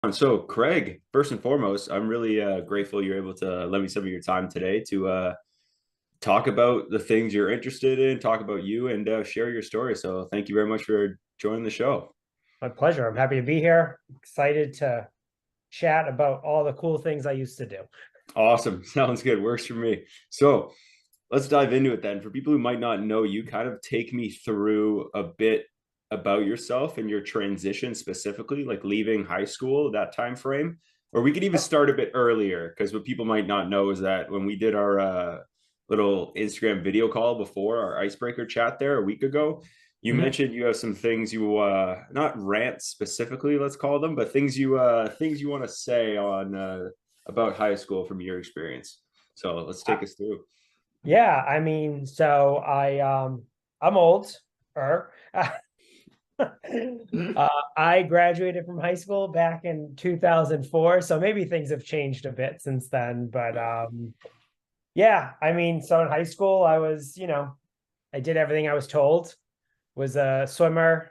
And so, Craig, first and foremost, I'm really grateful you're able to lend me some of your time today to talk about the things you're interested in, talk about you, and share your story. So, thank you very much for joining the show. My pleasure. I'm happy to be here. Excited to chat about all the cool things I used to do. Awesome. Sounds good. Works for me. So, let's dive into it then. For people who might not know you, kind of take me through a bit about yourself and your transition specifically, like leaving high school, that time frame. Or we could even start a bit earlier, because what people might not know is that when we did our little Instagram video call before our icebreaker chat there a week ago, you Mhm. mentioned you have some things you not rants specifically, let's call them, but things you want to say on about high school from your experience. So let's Uh, take us through. yeah, I mean, so I'm old. Er. I graduated from high school back in 2004, so maybe things have changed a bit since then. But yeah, I mean, so in high school, I did everything I was told. Was a swimmer,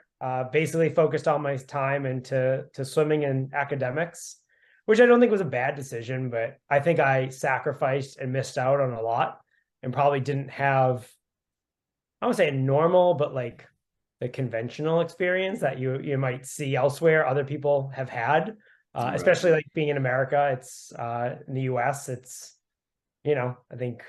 basically focused all my time into swimming and academics, which I don't think was a bad decision, but I think I sacrificed and missed out on a lot and probably didn't have, I would say a normal, but like the conventional experience that you might see elsewhere, other people have had, Right. especially like being in America. It's in the US, I think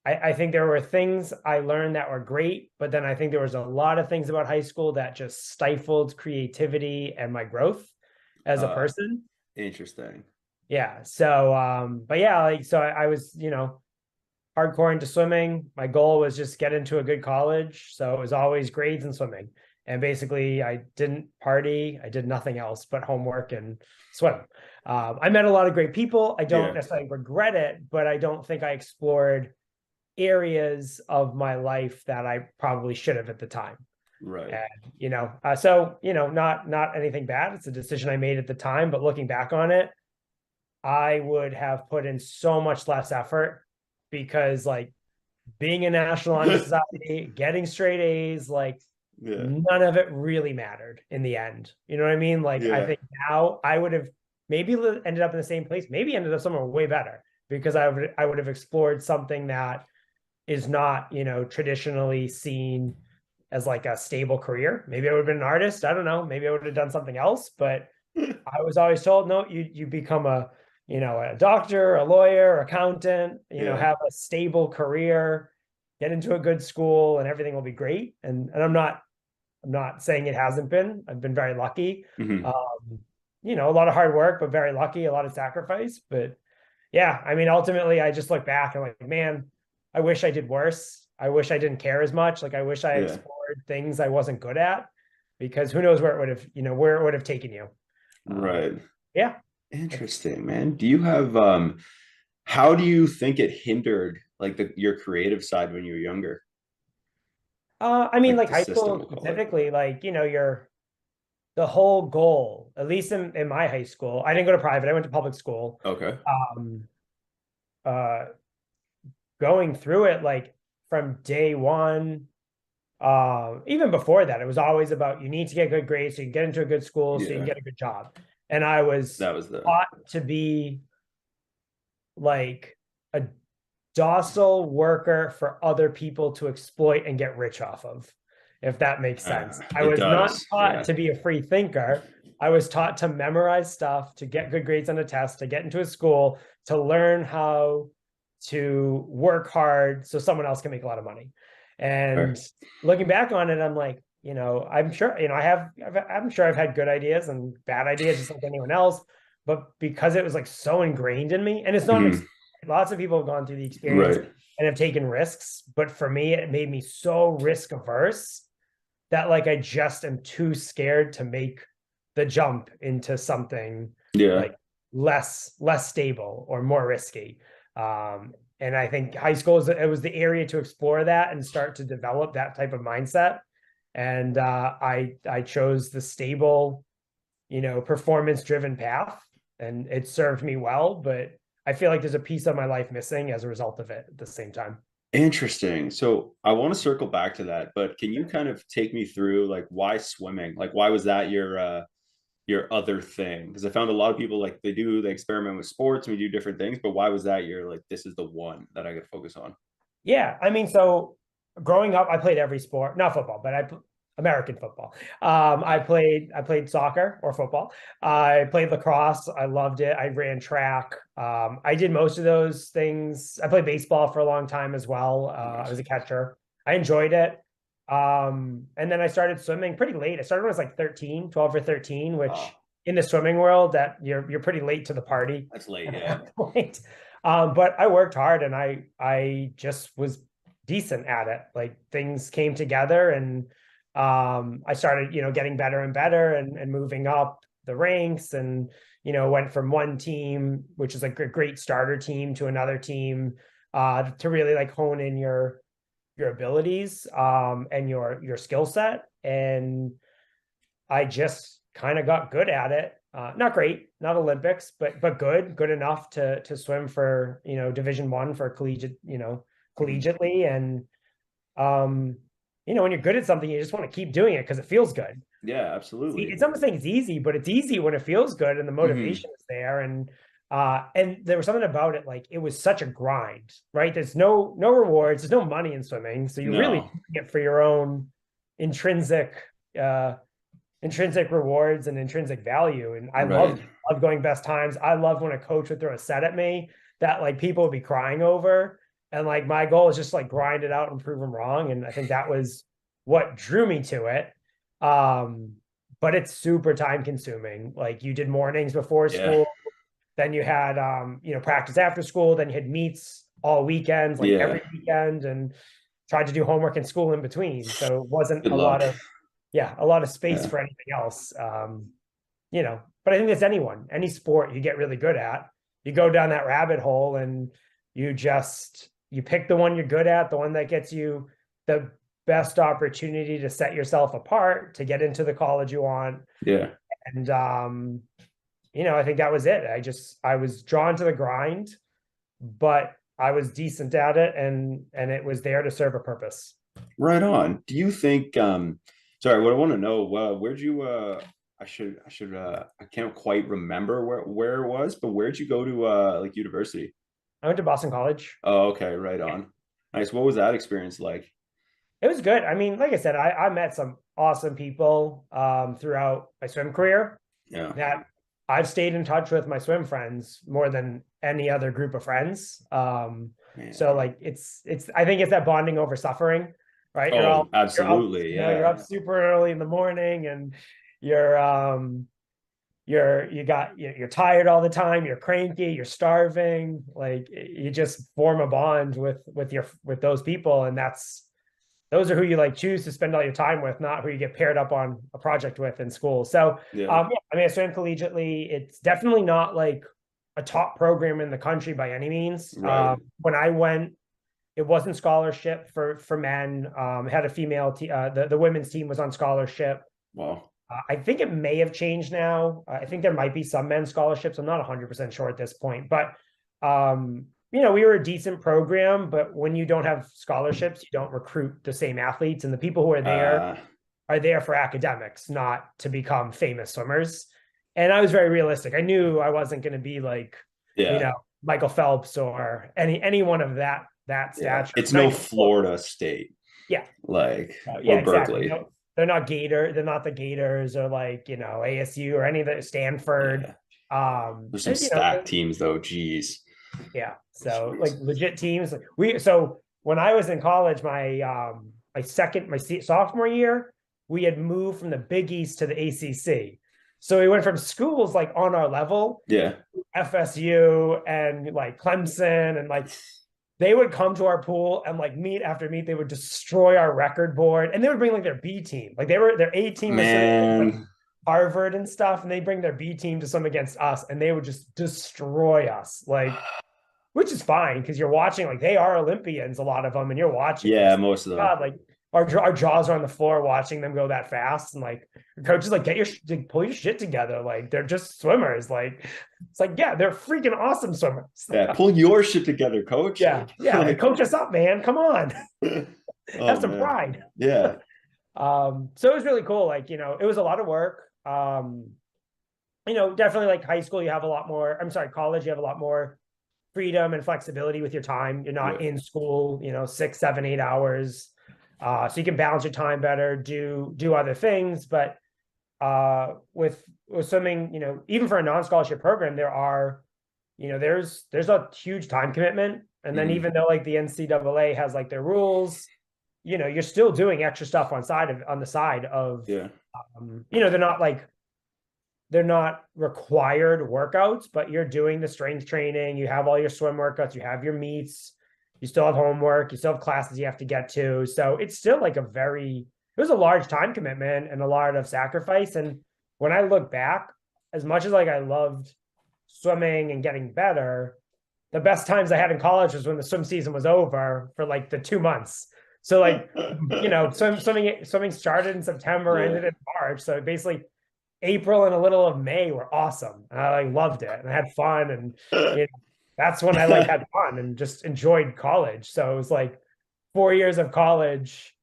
I think there were things I learned that were great, but then I think there was a lot of things about high school that just stifled creativity and my growth as a Uh, person. Interesting. Yeah. So, but yeah, I was, hardcore into swimming. My goal was just get into a good college. So it was always grades and swimming. And basically, I didn't party. I did nothing else but homework and swim. I met a lot of great people. I don't Yeah. necessarily regret it, but I don't think I explored areas of my life that I probably should have at the time. Right. And not anything bad. It's a decision I made at the time, but looking back on it, I would have put in so much less effort because like being a National Honor Society, getting straight A's, like Yeah. none of it really mattered in the end. You know what I mean? Like I Yeah. think now I would have maybe ended up in the same place, maybe ended up somewhere way better because I would have explored something that is not, traditionally seen as like a stable career. Maybe I would have been an artist. I don't know. Maybe I would have done something else. But I was always told, no, you become a doctor, a lawyer, accountant, Yeah. have a stable career, get into a good school, and everything will be great. And I'm not saying it hasn't been. I've been very lucky. Hmm. A lot of hard work, but very lucky, a lot of sacrifice. But yeah, I mean, ultimately, I just look back and like, man, I wish I did worse. I wish I didn't care as much. Like, I wish I Yeah. explored things I wasn't good at, because who knows where it would have, where it would have taken you. Um, Right. yeah, that's. Interesting, man. Do you have how do you think it hindered like your creative side when you were younger? I mean, Like like the high system, school we'll call it. specifically, like your the whole goal, at least in my high school, I didn't go to private. I went to public school. Okay. Um, uh, Going through it, like from day one. Even before that, it was always about you need to get good grades so you can get into a good school so you can Yeah. get a good job. And I was That was the taught to be like a docile worker for other people to exploit and get rich off of, if that makes sense. I it was not does. taught Yeah. to be a free thinker. I was taught to memorize stuff, to get good grades on a test, to get into a school, to learn how to work hard so someone else can make a lot of money. And Fair. looking back on it, I'm like, I'm sure, I'm sure I've had good ideas and bad ideas just like anyone else. But because it was like so ingrained in me, and it's not an Hmm. lots of people have gone through the experience Right. and have taken risks, but for me, it made me so risk averse that like I just am too scared to make the jump into something Yeah. like less stable or more risky. And I think high school it was the area to explore that and start to develop that type of mindset. And I chose the stable, performance driven path, and it served me well. But I feel like there's a piece of my life missing as a result of it at the same time. Interesting. So I want to circle back to that, but can you kind of take me through like why swimming? Like why was that your your other thing? Because I found a lot of people like they experiment with sports and we do different things, but why was that your like this is the one that I could focus on? Yeah, I mean, so growing up, I played every sport, not football, but American football. I played soccer or football. I played lacrosse. I loved it. I ran track. I did most of those things. I played baseball for a long time as well. I Nice. was a catcher. I enjoyed it. And then I started swimming pretty late. I started when I was like 13, 12 or 13, which Oh, in the swimming world that you're pretty late to the party that's late. at Yeah. that point. But I worked hard and I just was decent at it. Like things came together and I started, getting better and better and moving up the ranks and, went from one team, which is like a great starter team to another team, to really like hone in your abilities, and your skill set. And I just kind of got good at it. Not great, not Olympics, but good enough to swim for, Division 1 for collegiate, Mhm. collegiately. And when you're good at something, you just want to keep doing it because it feels good. Yeah, absolutely. It's almost saying it's easy, but it's easy when it feels good and the Hmm. motivation is there. And there was something about it, like it was such a grind, right? There's no rewards, there's no money in swimming. So you really No. doing it for your own intrinsic uh intrinsic rewards and intrinsic value. And I Right. love going best times. I love when a coach would throw a set at me that like people would be crying over. And like my goal is just like grind it out and prove them wrong. And I think that was what drew me to it. Um, but it's super time consuming. Like you did mornings before Yeah. school, then you had practice after school, then you had meets all weekends, like Yeah. every weekend, and tried to do homework in school in between. So it wasn't Good luck. a lot of space Yeah. for anything else. But I think that's any sport you get really good at, you go down that rabbit hole and you pick the one you're good at, the one that gets you the best opportunity to set yourself apart to get into the college you want. Yeah. And I think that was it. I was drawn to the grind, but I was decent at it and it was there to serve a purpose. Right on. Do you think sorry, what I want to know, where'd you I can't quite remember where it was, but where'd you go to like university? I went to Boston College. Oh, okay, right on. Nice. What was that experience like? It was good. I mean, like I said, I met some awesome people throughout my swim career Yeah. that I've stayed in touch with my swim friends more than any other group of friends. Man. So like I think it's that bonding over suffering, right? Oh, You're up, absolutely. you're Yeah. up super early in the morning and you're you're tired all the time, you're cranky, you're starving, like you just form a bond with those people. And those are who you like choose to spend all your time with, not who you get paired up on a project with in school. So, Yeah. yeah, I mean, I swam collegiately. It's definitely not like a top program in the country by any means. Right. When I went, it wasn't scholarship for men. Had a female the women's team was on scholarship. Wow. I think it may have changed now. I think there might be some men's scholarships. I'm not 100% sure at this point, but we were a decent program, but when you don't have scholarships, you don't recruit the same athletes, and the people who Uh are there for academics, not to become famous swimmers. And I was very realistic. I knew I wasn't going to be like, yeah. Michael Phelps or anyone of that Yeah. stature. It's no Nice. Florida State, Yeah. like Yeah, or exactly. Berkeley. They're not They're not the Gators or like, ASU or any of the Stanford. Yeah. There's some And, stacked teams though. Jeez. yeah. So like Jeez. legit teams. So when I was in college, my sophomore year, we had moved from the Big East to the ACC. So we went from schools like on our level, Yeah. FSU and like Clemson, and like they would come to our pool and like meet after meet, they would destroy our record board, and they would bring like their B team, like their A team was sort of like Man. Harvard and stuff, and they bring their B team to swim against us, and they would just destroy us, like, which is fine because you're watching, like they are Olympians, a lot of them, and you're watching, you're Yeah, just, most of them. God, like our jaws are on the floor watching them go that fast, and like your coach is like, pull your shit together, like they're just swimmers, like it's like, yeah, they're freaking awesome swimmers. Yeah, pull your shit together, coach. Yeah, like coach us up, man, come on. Oh Have some man. pride. Yeah. So it was really cool. Like, it was a lot of work. definitely like high school, you have a lot more, I'm sorry, college, you have a lot more freedom and flexibility with your time. You're not Yeah. in school, 6, 7, 8 hours. So you can balance your time better, do other things. But with swimming, even for a non-scholarship program, there's a huge time commitment. And then Mhm. even though like the NCAA has like their rules, you're still doing extra stuff on the side of, Yeah. they're not required workouts, but you're doing the strength training. You have all your swim workouts, you have your meets, you still have homework, you still have classes you have to get to. So it's still like it was a large time commitment and a lot of sacrifice. And when I look back, as much as like I loved swimming and getting better, the best times I had in college was when the swim season was over for like the 2 months. So like, swimming started in September, Yeah. ended in March. So basically April and a little of May were awesome. And I like loved it and I had fun. And that's when I like had fun and just enjoyed college. So it was like 4 years of college.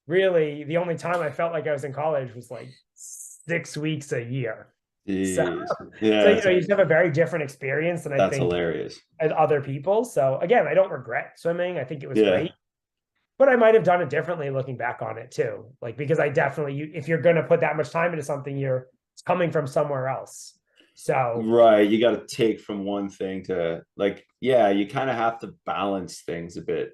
Really, the only time I felt like I was in college was like 6 weeks a year. So, Jeez. Yeah, so you just have a very different experience than I that's think hilarious. as other people. So again, I don't regret swimming. I think it was Yeah. great, but I might have done it differently looking back on it too. Like, because I definitely, if you're going to put that much time into something, it's coming from somewhere else. So, Right. You got to take from one thing to like, yeah, you kind of have to balance things a bit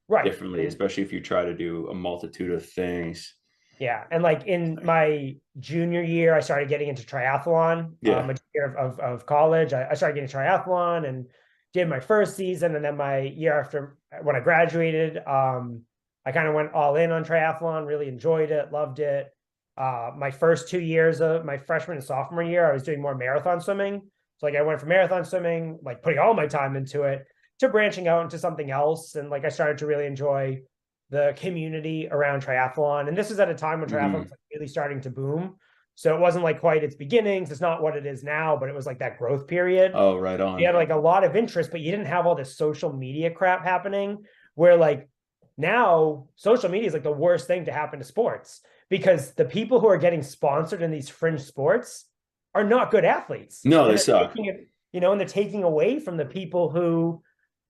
right. differently, especially if you try to do a multitude of things. Yeah. And like in my junior year, I started getting into triathlon, Yeah. a year of college. I started getting triathlon and did my first season. And then my year after when I graduated, I kind of went all in on triathlon, really enjoyed it, loved it. My first 2 years of my freshman and sophomore year, I was doing more marathon swimming. So like I went from marathon swimming, like putting all my time into it, to branching out into something else. And like I started to really enjoy the community around triathlon. And this is at a time when triathlon was Mhm. like really starting to boom. So it wasn't like quite its beginnings. It's not what it is now, but it was like that growth period. Oh, right You on. had like a lot of interest, but you didn't have all this social media crap happening where like now social media is like the worst thing to happen to sports because the people who are getting sponsored in these fringe sports are not good athletes. No, And they they're suck. taking it, and they're taking away from the people who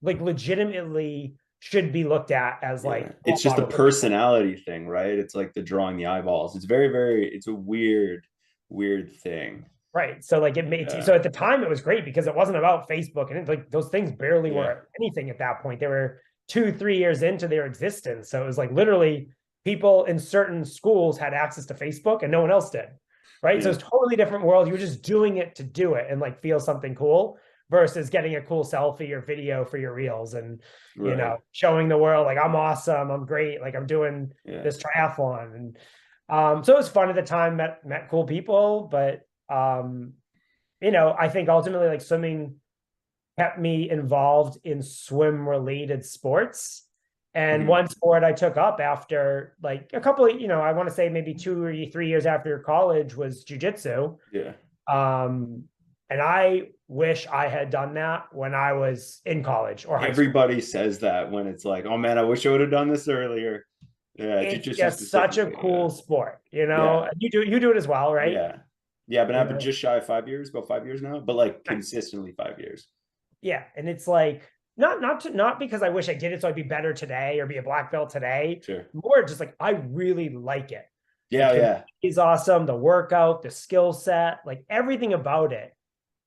like legitimately should be looked at as Yeah. like role It's just a models. personality thing, right? It's like the drawing the eyeballs. It's very, very, it's a weird, weird thing. Right. So like it made Yeah. so at the time it was great because it wasn't about Facebook and like those things barely Yeah. were anything at that point. They were 2, 3 years into their existence. So it was like literally people in certain schools had access to Facebook and no one else did. Right. So Yeah. it's totally different world. You were just doing it to do it and like feel something cool versus getting a cool selfie or video for your reels and Right. showing the world like I'm awesome, I'm great, like I'm doing Yeah. this triathlon. And so it was fun at the time, met cool people, but um, I think ultimately like swimming kept me involved in swim related sports. And Mhm. one sport I took up after like a couple of, I want to say maybe 2 or 3 years after college was jujitsu. Yeah. Um, and I wish I had done that when I was in college or high school. Everybody says that when it's like, oh man, I wish I would have done this earlier. Yeah, It's jujitsu just such a specifically. Yeah. cool sport, Yeah. And you do it as well, right? Yeah. Yeah. I've been Yeah. having just shy of 5 years, about 5 years now, but like consistently 5 years. Yeah, and it's like not because I wish I did it so I'd be better today or be a black belt today. Sure. More just like I really like it. The Yeah. community Yeah. is awesome, the workout, the skill set, like everything about it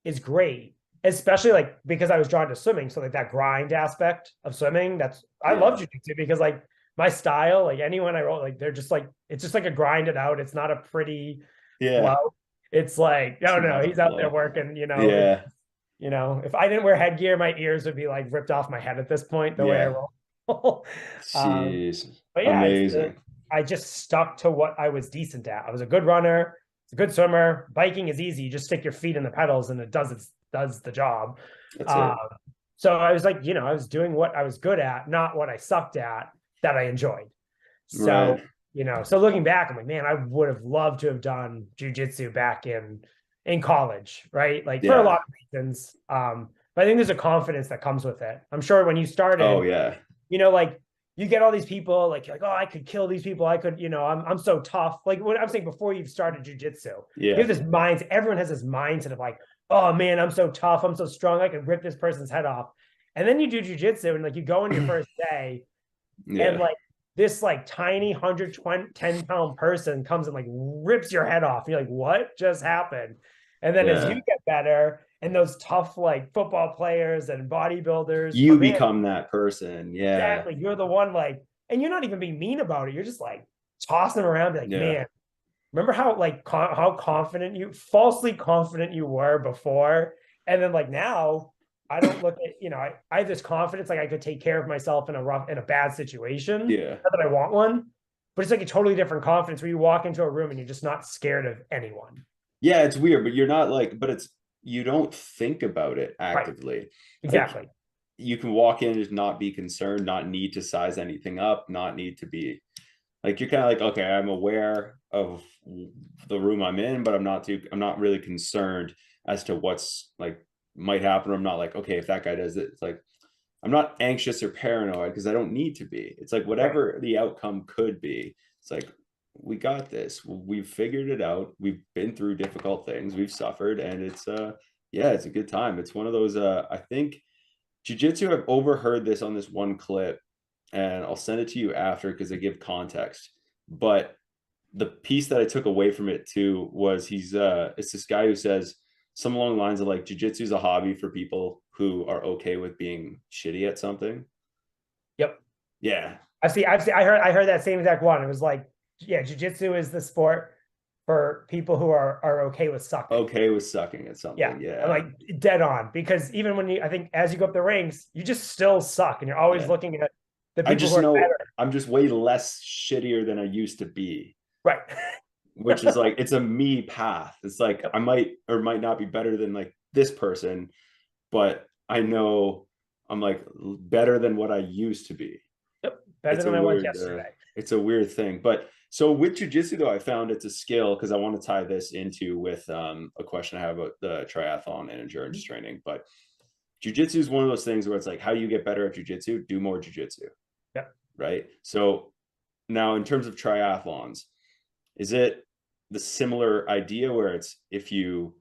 is great. Especially like because I was drawn to swimming, so like that grind aspect of swimming. I love Yeah. jujitsu because like my style, like anyone I roll, like they're just like it's just like a grind it out. It's not a pretty Yeah. flow. It's like, It's no, no, not a he's out there flow. working, Yeah. if I didn't wear headgear, my ears would be like ripped off my head at this point, the way I Yeah. roll. Jeez. But yeah, Amazing. I just stuck to what I was decent at. I was a good runner, a good swimmer. Biking is easy. You just stick your feet in the pedals and it does the job. That's Um, it. so I was like, I was doing what I was good at, not what I sucked at that I enjoyed. Right. So, so looking back, I'm like, man, I would have loved to have done jujitsu back in college, right? Like for a Yeah. lot of reasons. But I think there's a confidence that comes with it. I'm sure when you Oh started, yeah. like you get all these people like, oh, I could kill these people. I could, I'm so tough. Like what I'm saying, before you've started jujitsu, you Yeah. have this mindset. Everyone has this mindset of like, oh man, I'm so tough. I'm so strong. I could rip this person's head off. And then you do jujitsu and like you go on your first day and Yeah. like this like tiny 110-pound person comes and like rips your head off. And you're like, what just happened? And then as you Yeah. get better and those tough like football players and bodybuilders You come in, become that person. Yeah. exactly. You're the one like, and you're not even being mean about it. You're just like tossing them around, like, Yeah. man, remember how like how confident falsely confident you were before, and then like now, I don't look at I have this confidence like I could take care of myself in a bad situation. Yeah. Not that I want one, but it's like a totally different confidence where you walk into a room and you're just not scared of anyone. Yeah, it's weird, but you're not like, but it's, you don't think about it Right. actively. Like Exactly. you can walk in and just not be concerned, not need to size anything up, not need to be like, you're kind of like, okay, I'm aware of the room I'm in, but I'm not really concerned as to what's like might happen. I'm not like, okay, if that guy does it, it's like, I'm not anxious or paranoid because I don't need to be. It's like Right. whatever the outcome could be, it's like, we got this. We've figured it out. We've been through difficult things. We've suffered, and it's yeah, it's a good time. It's one of those I think jiu-jitsu, I've overheard this on this one clip, and I'll send it to you after because I give context. But the piece that I took away from it too was it's this guy who says some along the lines of like jiu-jitsu is a hobby for people who are okay with being shitty at something. Yep. Yeah. I heard that same exact one. It was like, yeah, jujitsu is the sport for people who are okay with sucking. Okay with sucking at something. Yeah. Yeah. I'm like dead on, because even when I think as you go up the ranks, you just still suck and you're always Yeah. looking at the I people just who are know better. I'm just way less shittier than I used to be. Right. Which is like, it's a me path. It's like Yep. I might or might not be better than like this person, but I know I'm like better than what I used to be. Yep. Better It's a than I was weird yesterday. it's a weird thing. But so with jujitsu though, I found it's a skill because I want to tie this into with a question I have about the triathlon and endurance training. But jujitsu is one of those things where it's like, how do you get better at jujitsu? Do more jujitsu. Yep. Right. So now in terms of triathlons, is it the similar idea where it's if you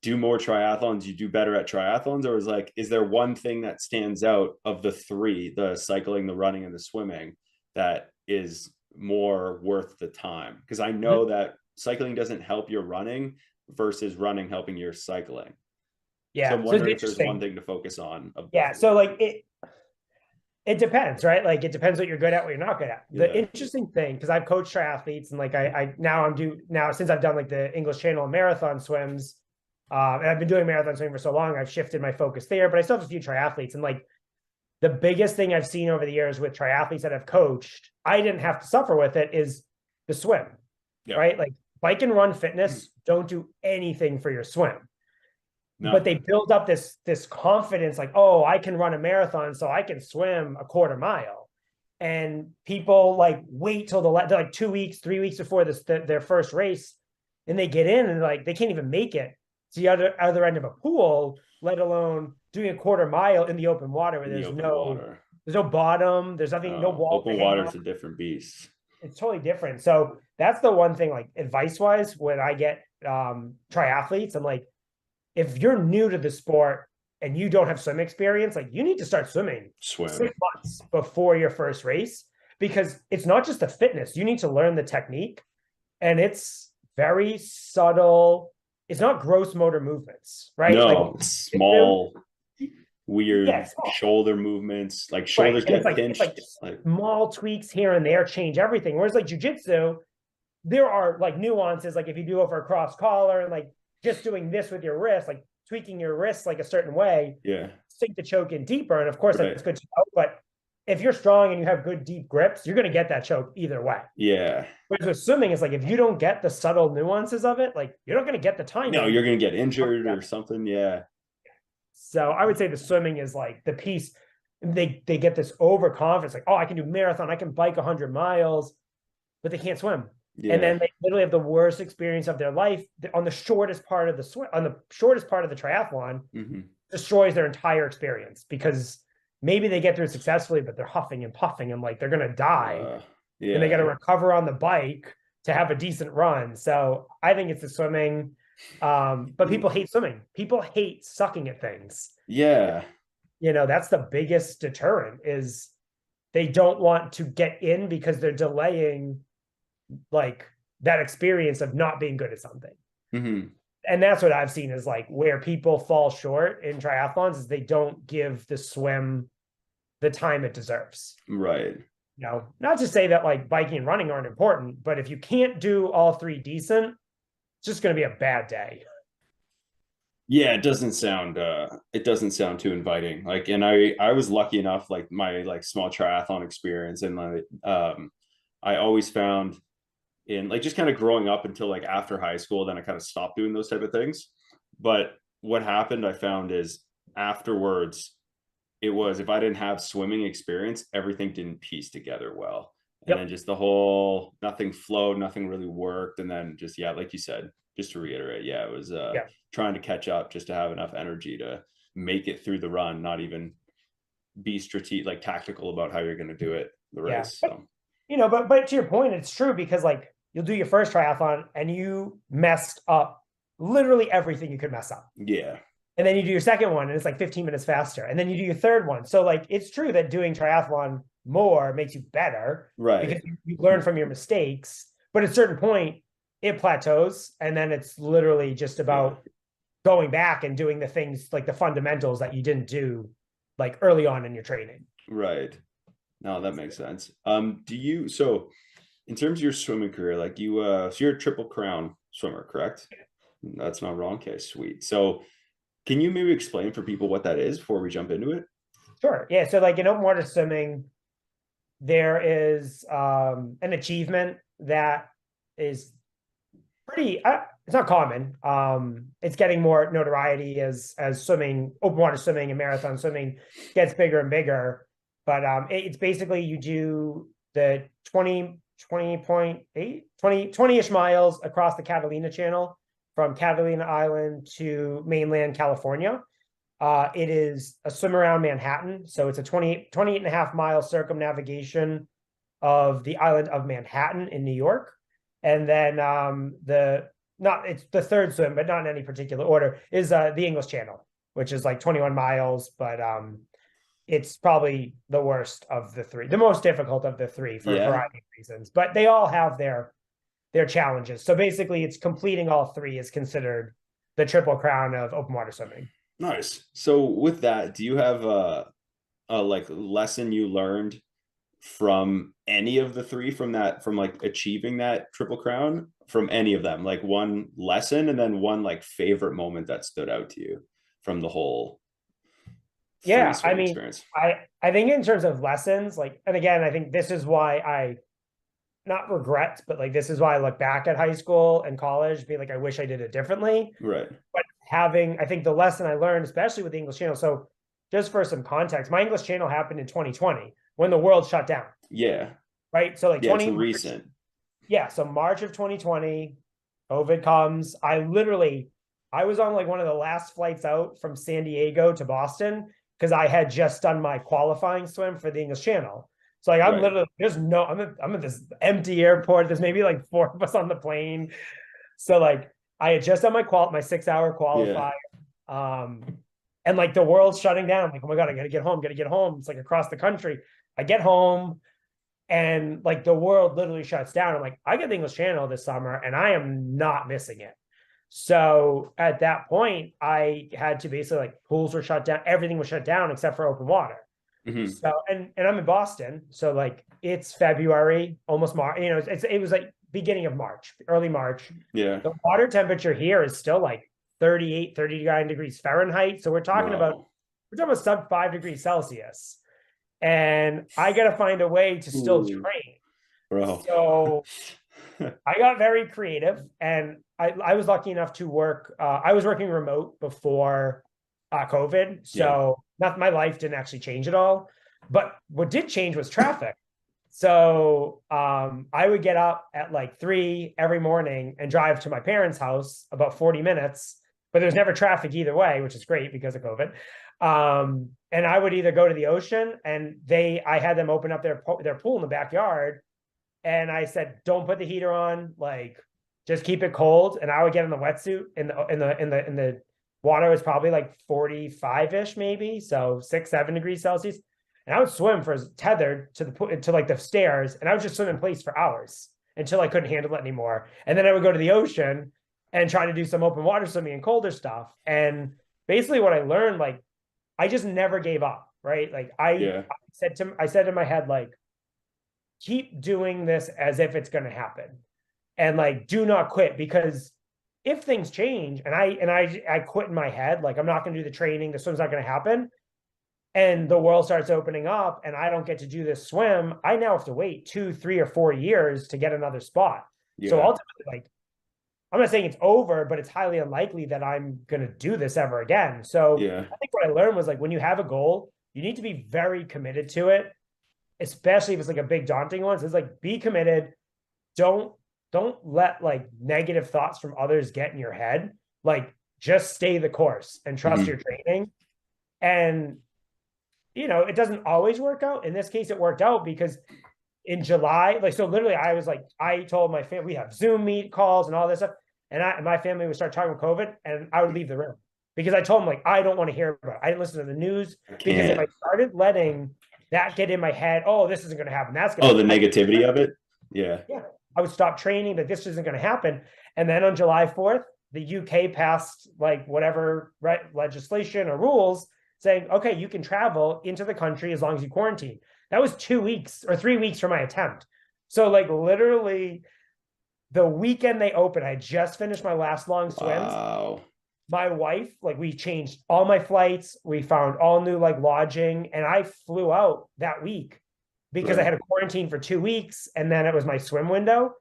do more triathlons, you do better at triathlons? Or is there one thing that stands out of the three, the cycling, the running, and the swimming, that is more worth the time? Because I know that cycling doesn't help your running versus running helping your cycling. So Yeah. I'm So it's wondering if there's one interesting. thing to focus on of both Yeah. of So them. like it depends, right? Like it depends what you're good at, what you're not good at. The Yeah. interesting thing, because I've coached triathletes and like now since I've done like the English Channel marathon swims, and I've been doing marathon swimming for so long, I've shifted my focus there, but I still have a few triathletes. And like the biggest thing I've seen over the years with triathletes that I've coached, I didn't have to suffer with it, is the swim, Yeah. right? Like bike and run fitness don't do anything for your swim. No. But they build up this confidence, like, oh, I can run a marathon, so I can swim a quarter mile. And people like wait till like 2 weeks, 3 weeks before their first race, and they get in and like they can't even make it to the other end of a pool, let alone doing a quarter mile in the open water where there's no bottom, there's nothing, no wall to Open hang water on. is a different beast. It's totally different. So that's the one thing, like advice wise, when I get triathletes, I'm like, if you're new to the sport and you don't have swim experience, like you need to start swimming 6 months before your first race, because it's not just the fitness. You need to learn the technique, and it's very subtle. It's not gross motor movements, right? No, like it's small, weird small. shoulder movements, like shoulders get pinched. It's like small tweaks here and there change everything. Whereas like jujitsu, there are like nuances. Like if you do it for a cross collar and like just doing this with your wrist, like tweaking your wrist like a certain way, sink the choke in deeper. And of course, that's good to know. But if you're strong and you have good deep grips, you're going to get that choke either way. Yeah. Whereas with swimming, it's like if you don't get the subtle nuances of it, like you're not going to get the timing. No, you're going to get injured or something. Yeah. So I would say the swimming is like the piece. They get this overconfidence, like, oh, I can do marathon, I can bike 100 miles, but they can't swim. Yeah. And then they literally have the worst experience of their life on the shortest part of the triathlon, destroys their entire experience, because maybe they get through it successfully, but they're huffing and puffing and like they're gonna die, and they got to Yeah. recover on the bike to have a decent run. So I think it's the swimming. But people hate swimming. People hate sucking at things. Yeah. That's the biggest deterrent, is they don't want to get in because they're delaying like that experience of not being good at something. Hmm. And that's what I've seen is like where people fall short in triathlons is they don't give the swim the time it deserves. Right. Not to say that like biking and running aren't important, but if you can't do all three decent, it's just going to be a bad day. Yeah, it doesn't sound too inviting. Like, and I was lucky enough, like my like small triathlon experience, and I always found in like just kind of growing up until like after high school, then I kind of stopped doing those type of things. But what happened, I found, is afterwards, it was, if I didn't have swimming experience, everything didn't piece together well. And then Yep. just the whole, nothing flowed, nothing really worked. And then just, yeah, like you said, just to reiterate, yeah, it was Yeah. trying to catch up just to have enough energy to make it through the run, not even be strategic, like tactical about how you're going to do it, the Yeah. race. So, But to your point, it's true because like you'll do your first triathlon and you messed up literally everything you could mess up. yeah. And then you do your second one and it's like 15 minutes faster. And then you do your third one. So like it's true that doing triathlon more makes you better because Right. you learn from your mistakes. But at a certain point, it plateaus. And then it's literally just about going back and doing the things like the fundamentals that you didn't do like early on in your training. Right. No, that makes sense. So in terms of your swimming career, like so you're a Triple Crown swimmer, correct? That's not wrong. Okay, sweet. So can you maybe explain for people what that is before we jump into it? Sure. Yeah. So like in open water swimming, there is an achievement that is pretty it's not common. It's getting more notoriety as swimming, open water swimming and marathon swimming gets bigger and bigger. But it's basically you do the 20-ish miles across the Catalina Channel from Catalina Island to mainland California. It is a swim around Manhattan. So it's a 28 and a half mile circumnavigation of the island of Manhattan in New York. And then it's the third swim, but not in any particular order, is the English Channel, which is like 21 miles, but it's probably the worst of the three, the most difficult of the three for a Yeah. variety of reasons. But they all have their challenges. So basically, it's completing all three is considered the Triple Crown of open water swimming. Nice. So with that, do you have a like lesson you learned from any of the three, from like achieving that Triple Crown, from any of them, like one lesson and then one like favorite moment that stood out to you from the whole Yeah, I swimming mean, experience? I think in terms of lessons, like, and again, I think this is why I not regret, but like this is why I look back at high school and college, being like, I wish I did it differently. Right. But I think the lesson I learned, especially with the English Channel. So just for some context, my English Channel happened in 2020 when the world shut down. Yeah. Right. So like Yeah, it's recent. Yeah. So March of 2020, COVID comes. I was on like one of the last flights out from San Diego to Boston because I had just done my qualifying swim for the English Channel. So like I'm literally I'm at this empty airport. There's maybe like 4 of us on the plane. So like I had just done my 6-hour qualifier. And like the world's shutting down. I'm like, oh my God, I gotta get home. It's like across the country. I get home and like the world literally shuts down. I'm like, I get the English Channel this summer and I am not missing it. So at that point, I had to basically like pools were shut down, everything was shut down except for open water. Mm-hmm. So and I'm in Boston, so like it's February, almost March. It was like beginning of March, early March. Yeah. The water temperature here is still like 38, 39 degrees Fahrenheit. So we're talking about sub 5 degrees Celsius, and I got to find a way to still train. Bro. So I got very creative, and I was lucky enough to work. I was working remote before COVID, so my life didn't actually change at all. But what did change was traffic. So I would get up at like 3 every morning and drive to my parents' house about 40 minutes but there's never traffic either way, which is great because of COVID. And I would either go to the ocean, and I had them open up their pool in the backyard, and I said, don't put the heater on, like just keep it cold. And I would get in the wetsuit, in the water was probably like 45-ish, maybe, so 6-7 degrees Celsius. And I would swim for tethered to like the stairs, and I would just swim in place for hours until I couldn't handle it anymore. And then I would go to the ocean and try to do some open water swimming and colder stuff. And basically what I learned, like, I just never gave up, right? Like I said in my head, like, keep doing this as if it's going to happen, and like, do not quit, because if things change and I quit in my head, like, I'm not going to do the training, the swim's not going to happen, and the world starts opening up and I don't get to do this swim, I now have to wait 2, 3, or 4 years to get another spot. So ultimately, like, I'm not saying it's over, but it's highly unlikely that I'm going to do this ever again. So I think what I learned was, like, when you have a goal, you need to be very committed to it, especially if it's like a big daunting one. So it's like, be committed. Don't let like negative thoughts from others get in your head. Like, just stay the course and trust your training. And, you know, it doesn't always work out. In this case, it worked out because in July, like, so literally I told my family, we have Zoom meet calls and all this stuff. And my family would start talking about COVID, and I would leave the room because I told them, like, I don't want to hear about it. I didn't listen to the news, because if I started letting that get in my head, oh, this isn't going to happen, that's going to the negativity of it. Yeah. I would stop training, that this isn't going to happen. And then on July 4th, the UK passed like whatever legislation or rules saying, okay, you can travel into the country as long as you quarantine. That was 2 weeks or 3 weeks from my attempt. So like literally the weekend they opened, I just finished my last long swims. Wow. My wife, like, we changed all my flights. We found all new like lodging, and I flew out that week because I had a quarantine for 2 weeks, and then it was my swim window.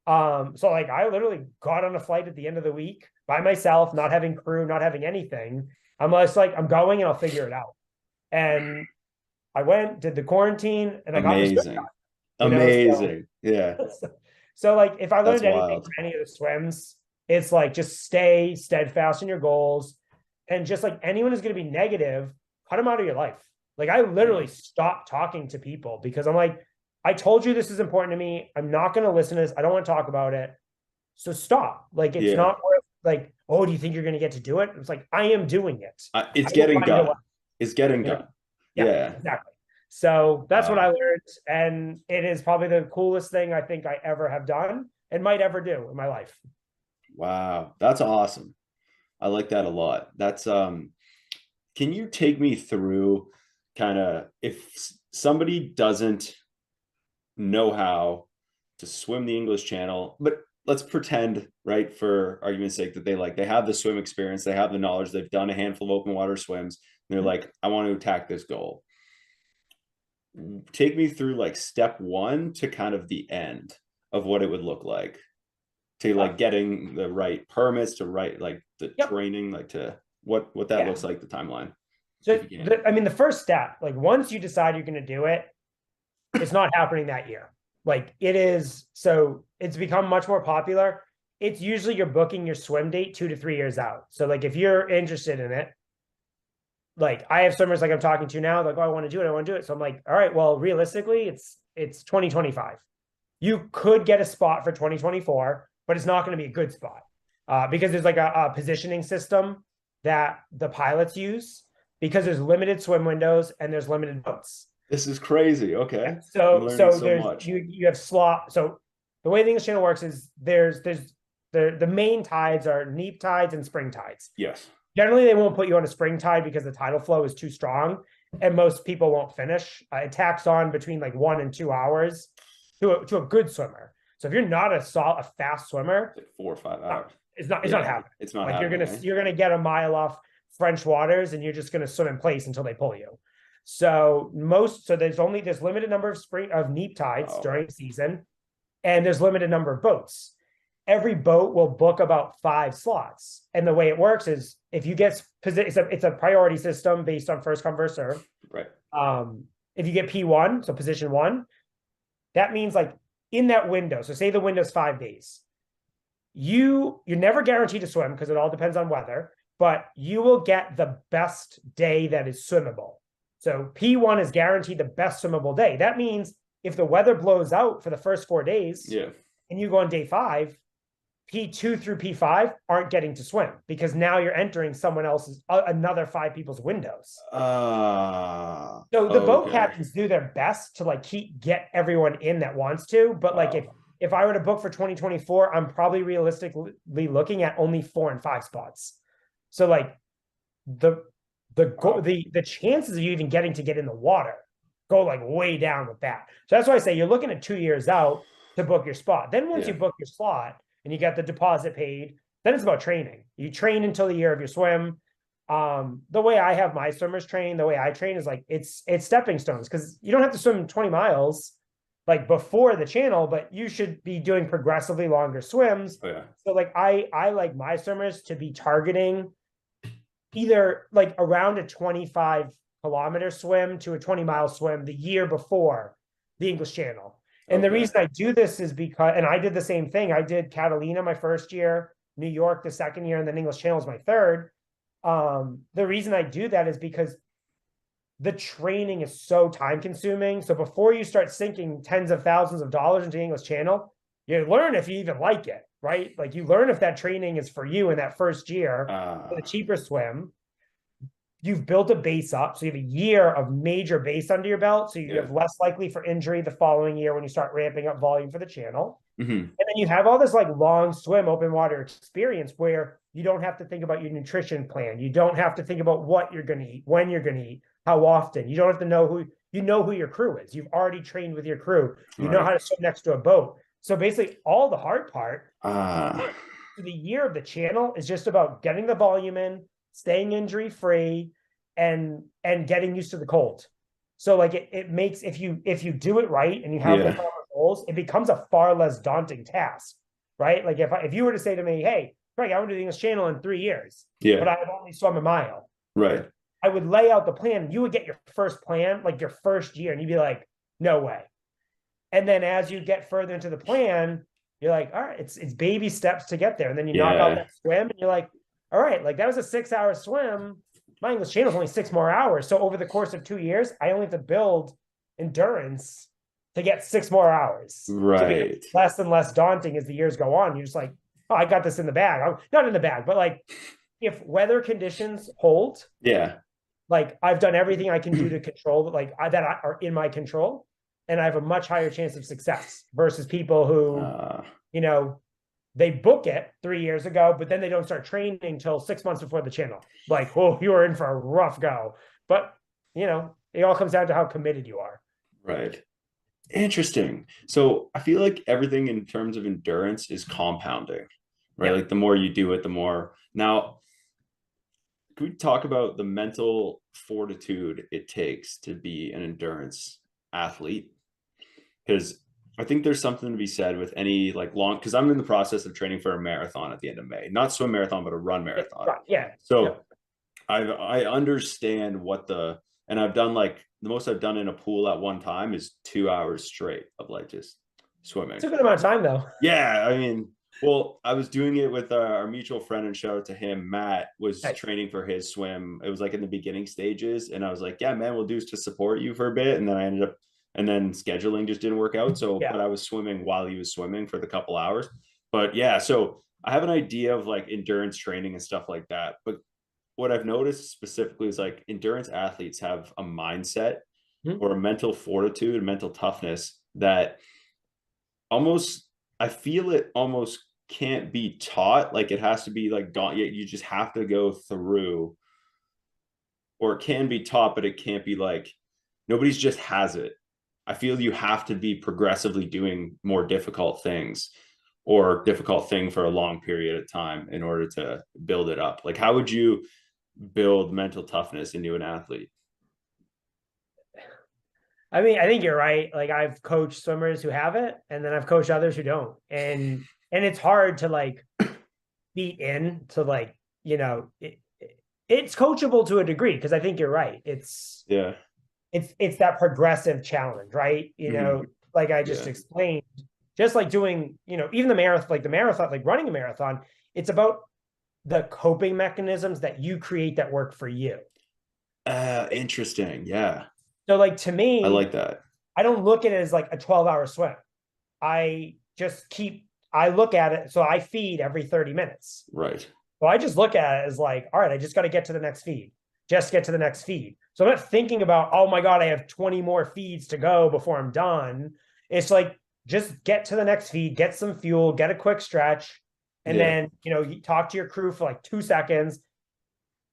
So like, I literally got on a flight at the end of the week by myself, not having crew, not having anything. I'm just like, I'm going and I'll figure it out. And I went, did the quarantine, and I got this swim done, Amazing. Yeah. So like, if I learned anything from any of the swims, it's like, just stay steadfast in your goals, and just like, anyone who's going to be negative, cut them out of your life. Like, I literally stopped talking to people because I'm like, I told you this is important to me. I'm not going to listen to this. I don't want to talk about it. So stop. Like, it's not worth, like, oh, do you think you're going to get to do it? It's like, I am doing it. It's getting done. It's getting done. Yeah, exactly. So that's what I learned. And it is probably the coolest thing I think I ever have done and might ever do in my life. Wow. That's awesome. I like that a lot. That's, can you take me through kind of, if somebody doesn't know how to swim the English Channel, but let's pretend, right, for argument's sake, that they have the swim experience, they have the knowledge, they've done a handful of open water swims, and they're like, I want to attack this goal. Take me through like step one to kind of the end of what it would look like to like getting the right permits, to like the training, like to what that looks like, the timeline. So I mean, the first step, like, once you decide you're going to do it, it's not happening that year. Like, it is, so it's become much more popular. It's usually you're booking your swim date 2 to 3 years out. So like, if you're interested in it, like, I have swimmers like I'm talking to now, like, oh, I want to do it. So I'm like, all right, well, realistically, it's 2025. You could get a spot for 2024, but it's not going to be a good spot because there's like a positioning system that the pilots use, because there's limited swim windows and there's limited boats. This is crazy. Okay. And so there's you have slot. So the way the English Channel works is there's the main tides are neap tides and spring tides. Yes. Generally, they won't put you on a spring tide because the tidal flow is too strong, and most people won't finish. It tacks on between like 1 and 2 hours to a good swimmer. So if you're not a fast swimmer, like 4 or 5 hours. It's not happening. It's not like happening. You're gonna get a mile off French waters, and you're just gonna swim in place until they pull you. So there's limited number of neap tides during the season, and there's limited number of boats. Every boat will book about 5 slots. And the way it works is, if you get it's a priority system based on first come, first serve. Right. If you get P1, so position 1, that means like in that window. So say the window's 5 days. You're never guaranteed to swim because it all depends on weather. but you will get the best day that is swimmable. So P1 is guaranteed the best swimmable day. That means if the weather blows out for the first 4 days, Yeah. and you go on day 5, P2 through P5 aren't getting to swim because now you're entering someone else's, another 5 people's windows. So the boat Okay. captains do their best to like get everyone in that wants to, but like if I were to book for 2024, I'm probably realistically looking at only 4 and 5 spots. So like the chances of you even getting to get in the water go like way down with that. So that's why I say you're looking at 2 years out to book your spot. Then once you book your slot and you get the deposit paid, then it's about training. You train until the year of your swim. The way I have my swimmers train, the way I train is like it's stepping stones, because you don't have to swim 20 miles like before the channel, but you should be doing progressively longer swims. Oh, yeah. So like I like my swimmers to be targeting either like around a 25-kilometer swim to a 20-mile swim the year before the English Channel. And the reason I do this is because, and I did the same thing. I did Catalina my first year, New York the second year, and then English Channel is my third. The reason I do that is because the training is so time consuming. So before you start sinking tens of thousands of dollars into the English Channel, you learn if you even like it, right? Like you learn if that training is for you in that first year for the cheaper swim. You've built a base up. So you have a year of major base under your belt. So you have less likely for injury the following year when you start ramping up volume for the channel. And then you have all this like long swim open water experience where you don't have to think about your nutrition plan. You don't have to think about what you're going to eat, when you're going to eat, how often. You don't have to know who your crew is. You've already trained with your crew. You know how to swim next to a boat. So basically all the hard part for the year of the channel is just about getting the volume in, staying injury free, and getting used to the cold. So like it makes, if you do it right and you have the proper goals, it becomes a far less daunting task, right? Like if you were to say to me, hey, Craig, I want to do this channel in 3 years, but I have only swum a mile. Right. I would lay out the plan. You would get your first plan, like your first year, and you'd be like, no way. And then as you get further into the plan, you're like, all right, it's baby steps to get there. And then you knock out that swim and you're like, all right, like that was a 6-hour swim. My English Channel is only 6 more hours. So over the course of 2 years, I only have to build endurance to get 6 more hours. Right. So less and less daunting as the years go on. You're just like, oh, I got this in the bag. Not in the bag, but like if weather conditions hold, like I've done everything I can do to control, like that are in my control, and I have a much higher chance of success versus people who, they book it 3 years ago, but then they don't start training until 6 months before the channel. Like, oh, you are in for a rough go. But, it all comes down to how committed you are. Right. Interesting. So I feel like everything in terms of endurance is compounding, right? Like the more you do it, the more. Now, can we talk about the mental fortitude it takes to be an endurance athlete? Because I think there's something to be said with any like long, because I'm in the process of training for a marathon at the end of May, not swim marathon, but a run marathon. So I understand and I've done like the most I've done in a pool at one time is 2 hours straight of like just swimming. It's a good amount of time though. Yeah. I mean, well, I was doing it with our mutual friend, and shout out to him. Matt was training for his swim. It was like in the beginning stages. And I was like, yeah, man, we'll do is to support you for a bit. And then I ended up, and then scheduling just didn't work out. So, but I was swimming while he was swimming for the couple hours. But yeah, so I have an idea of like endurance training and stuff like that. But what I've noticed specifically is like endurance athletes have a mindset or a mental fortitude, mental toughness that I feel it almost can't be taught. Like it has to be like, you just have to go through, or it can be taught, but it can't be like, nobody's just has it. I feel you have to be progressively doing more difficult things or difficult thing for a long period of time in order to build it up. Like, how would you build mental toughness into an athlete? I mean, I think you're right. Like I've coached swimmers who have it, and then I've coached others who don't. And it's hard to like beat in to like, it's coachable to a degree, because I think you're right. It's that progressive challenge, right? Like I just explained, just like doing, even the marathon, like running a marathon, it's about the coping mechanisms that you create that work for you. Interesting. Yeah. So like to I me, like that. I don't look at it as like a 12-hour swim. I look at it, so I feed every 30 minutes. Right. So I just look at it as like, all right, I just got to get to the next feed. Just get to the next feed. So I'm not thinking about, oh my God, I have 20 more feeds to go before I'm done. It's like, just get to the next feed, get some fuel, get a quick stretch, and Yeah. then, you talk to your crew for like 2 seconds,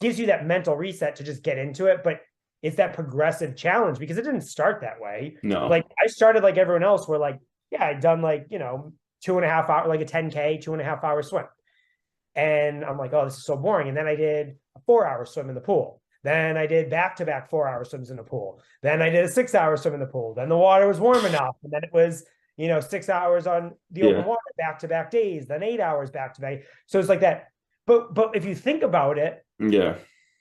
gives you that mental reset to just get into it. But it's that progressive challenge because it didn't start that way. No. Like I started like everyone else where like, yeah, I'd done like, 2.5 hours, like a 10K, 2.5 hour swim. And I'm like, oh, this is so boring. And then I did a 4-hour swim in the pool. Then I did back-to-back 4-hour swims in the pool. Then I did a 6-hour swim in the pool. Then the water was warm enough. And then it was, 6 hours on the open Yeah. water, back-to-back days, then 8 hours back-to-back. So it's like that. But if you think about it, Yeah.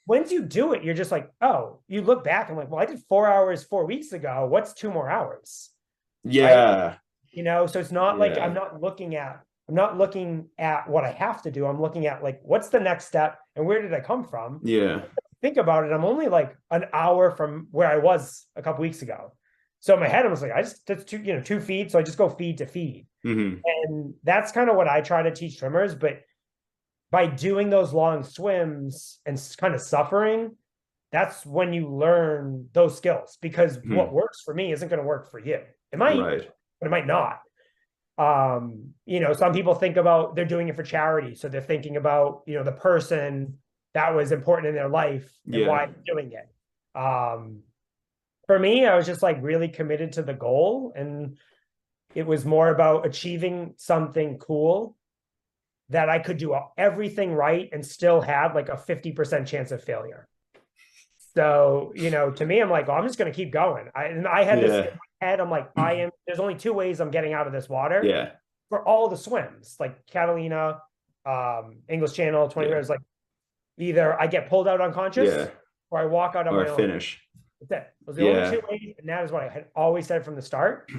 once you do it, you're just like, oh, you look back and like, well, I did 4 hours 4 weeks ago. What's 2 more hours? Right. Yeah. So it's not like Yeah. I'm not looking at what I have to do. I'm looking at like, what's the next step and where did I come from? Yeah. Think about it. I'm only like an hour from where I was a couple weeks ago. So in my head, I was like, that's 2 feet. So I just go feed to feed. Mm-hmm. And that's kind of what I try to teach swimmers. But by doing those long swims and kind of suffering, that's when you learn those skills, because what works for me isn't going to work for you. It might, Right. but it might not. Some people think about they're doing it for charity. So they're thinking about, the person that was important in their life and why they're doing it. For me, I was just like really committed to the goal, and it was more about achieving something cool that I could do everything right and still have like a 50% chance of failure. So, to me, I'm like, oh, I'm just going to keep going. I had this in my head. I'm like, there's only 2 ways I'm getting out of this water. Yeah. For all the swims, like Catalina, English Channel, 20 minutes, like either I get pulled out unconscious or I walk out on Or my own. finish. That's it. Those are the only 2 ways. And that is what I had always said from the start.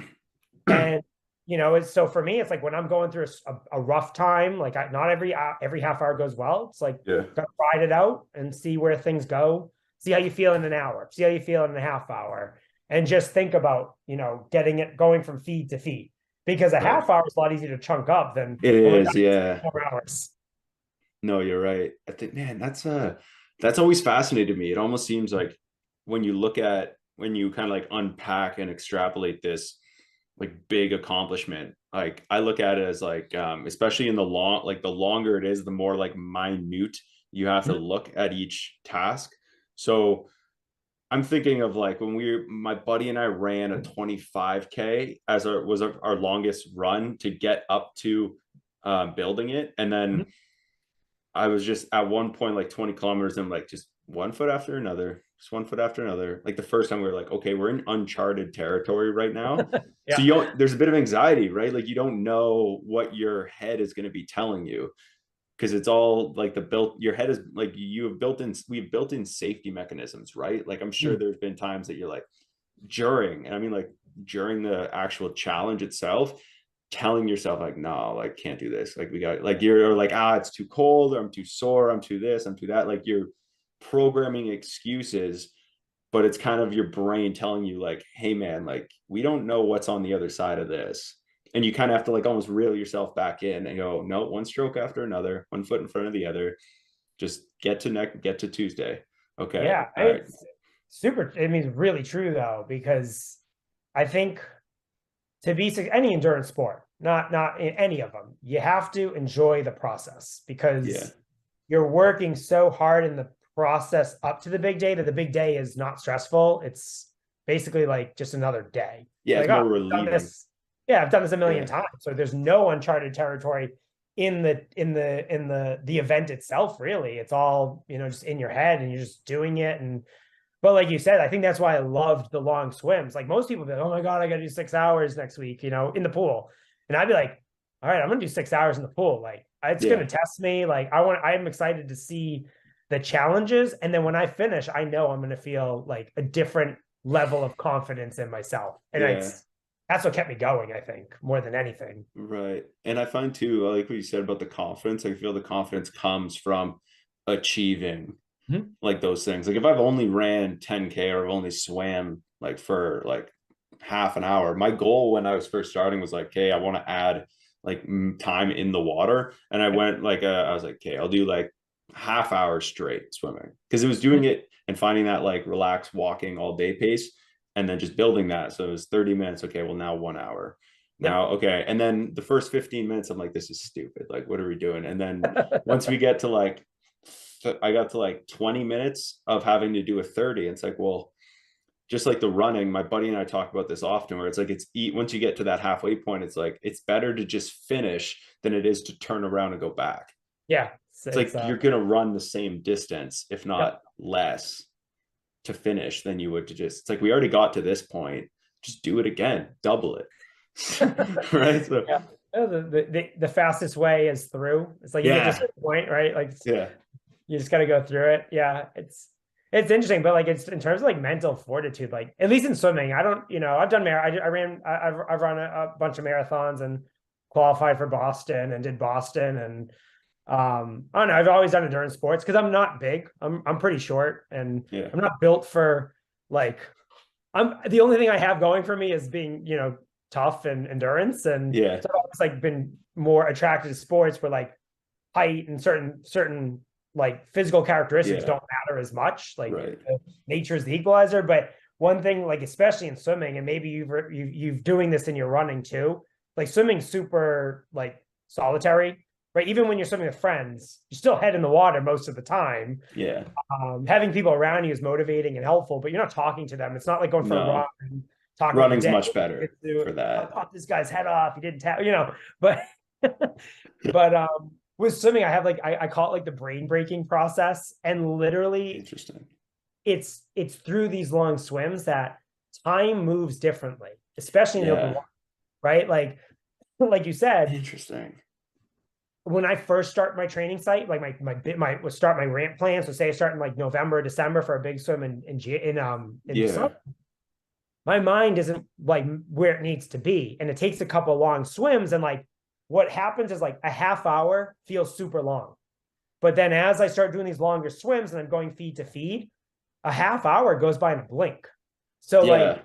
And, so for me, it's like when I'm going through a rough time, like not every half hour goes well. It's like, gotta ride it out and see where things go. See how you feel in an hour. See how you feel in a half hour. And just think about, going from feed to feed. Because a half hour is a lot easier to chunk up than it is, yeah. 4 hours. No, you're right. I think, man, that's always fascinated me. It almost seems like when you kind of like unpack and extrapolate this like big accomplishment, like I look at it as like, especially in the longer it is, the more like minute you have to look at each task. So I'm thinking of like when my buddy and I ran a 25K as our longest run to get up to building it. And then I was just at one point, like 20 kilometers, and like just one foot after another, just one foot after another. Like the first time we were like, okay, we're in uncharted territory right now. Yeah. So there's a bit of anxiety, right? Like you don't know what your head is going to be telling you, because it's all like your head is like we've built in safety mechanisms, right? Like I'm sure there's been times that you're like during the actual challenge itself, telling yourself like, no, like can't do this. Like we got, like you're like, it's too cold, or I'm too sore, I'm too this, I'm too that. Like you're programming excuses, but it's kind of your brain telling you like, hey man, like we don't know what's on the other side of this. And you kind of have to like almost reel yourself back in and go, no, one stroke after another, one foot in front of the other. Just get to Tuesday. Okay. Yeah. All right. It's super. I mean, it's really true though, because I think to be any endurance sport, not in any of them, you have to enjoy the process, because you're working so hard in the process up to the big day that the big day is not stressful. It's basically like just another day. Yeah. Like, It's more relieving. I've done this a million times. So there's no uncharted territory in the event itself, really. It's all, just in your head, and you're just doing it. But like you said, I think that's why I loved the long swims. Like most people be like, oh my God, I got to do 6 hours next week, in the pool. And I'd be like, all right, I'm going to do 6 hours in the pool. Like it's going to test me. Like I'm excited to see the challenges. And then when I finish, I know I'm going to feel like a different level of confidence in myself. And that's what kept me going, I think, more than anything. Right. And I find too, I like what you said about the confidence. I feel the confidence comes from achieving Mhm. like those things. Like if I've only ran 10K or I've only swam like for like half an hour, my goal when I was first starting was like, okay, I want to add like time in the water. And I went like, I was like, okay, I'll do like half hour straight swimming because it was doing it and finding that like relaxed walking all day pace and then just building that. So it was 30 minutes. Okay, well, now 1 hour. Yep. Now, okay. And then the first 15 minutes, I'm like, this is stupid. Like, what are we doing? And then once we get to like, I got to like 20 minutes of having to do a 30. It's like, well, just like the running, my buddy and I talk about this often where it's like, once you get to that halfway point, it's like, it's better to just finish than it is to turn around and go back. Yeah. It's like you're going to run the same distance, if Yep. not less, to finish than you would to just, it's like, we already got to this point. Just do it again, double it. Right. So, Yeah. The fastest way is through. It's like you get to a yeah. certain point, right? Like Yeah. you just got to go through it. Yeah, it's interesting, but like it's in terms of like mental fortitude. Like at least in swimming, I don't, I've done I've run a bunch of marathons and qualified for Boston and did Boston and I don't know. I've always done endurance sports because I'm not big. I'm pretty short and Yeah. I'm not built for like I'm the only thing I have going for me is being, tough and endurance. And Yeah. so I've always like been more attracted to sports where like height and certain like physical characteristics Yeah. don't matter as much. Like Right. nature is the equalizer. But one thing, like especially in swimming, and maybe you've doing this in your running too. Like swimming's super like solitary, right? Even when you're swimming with friends, you're still head in the water most of the time. Yeah. Having people around you is motivating and helpful, but you're not talking to them. It's not like going for a run No. and talking about your Running's day. much better for I that. popped this guy's head off. He didn't tap, but but with swimming, I have like I call it like the brain breaking process. And literally Interesting. it's through these long swims that time moves differently, especially in the open Yeah. water, right? Like you said, Interesting. when I first start my training site, like my start my ramp plan. So say I start in like November, December for a big swim in the Yeah. summer, my mind isn't like where it needs to be. And it takes a couple of long swims. And like what happens is like a half hour feels super long. But then as I start doing these longer swims and I'm going feed to feed, a half hour goes by in a blink. So Yeah. like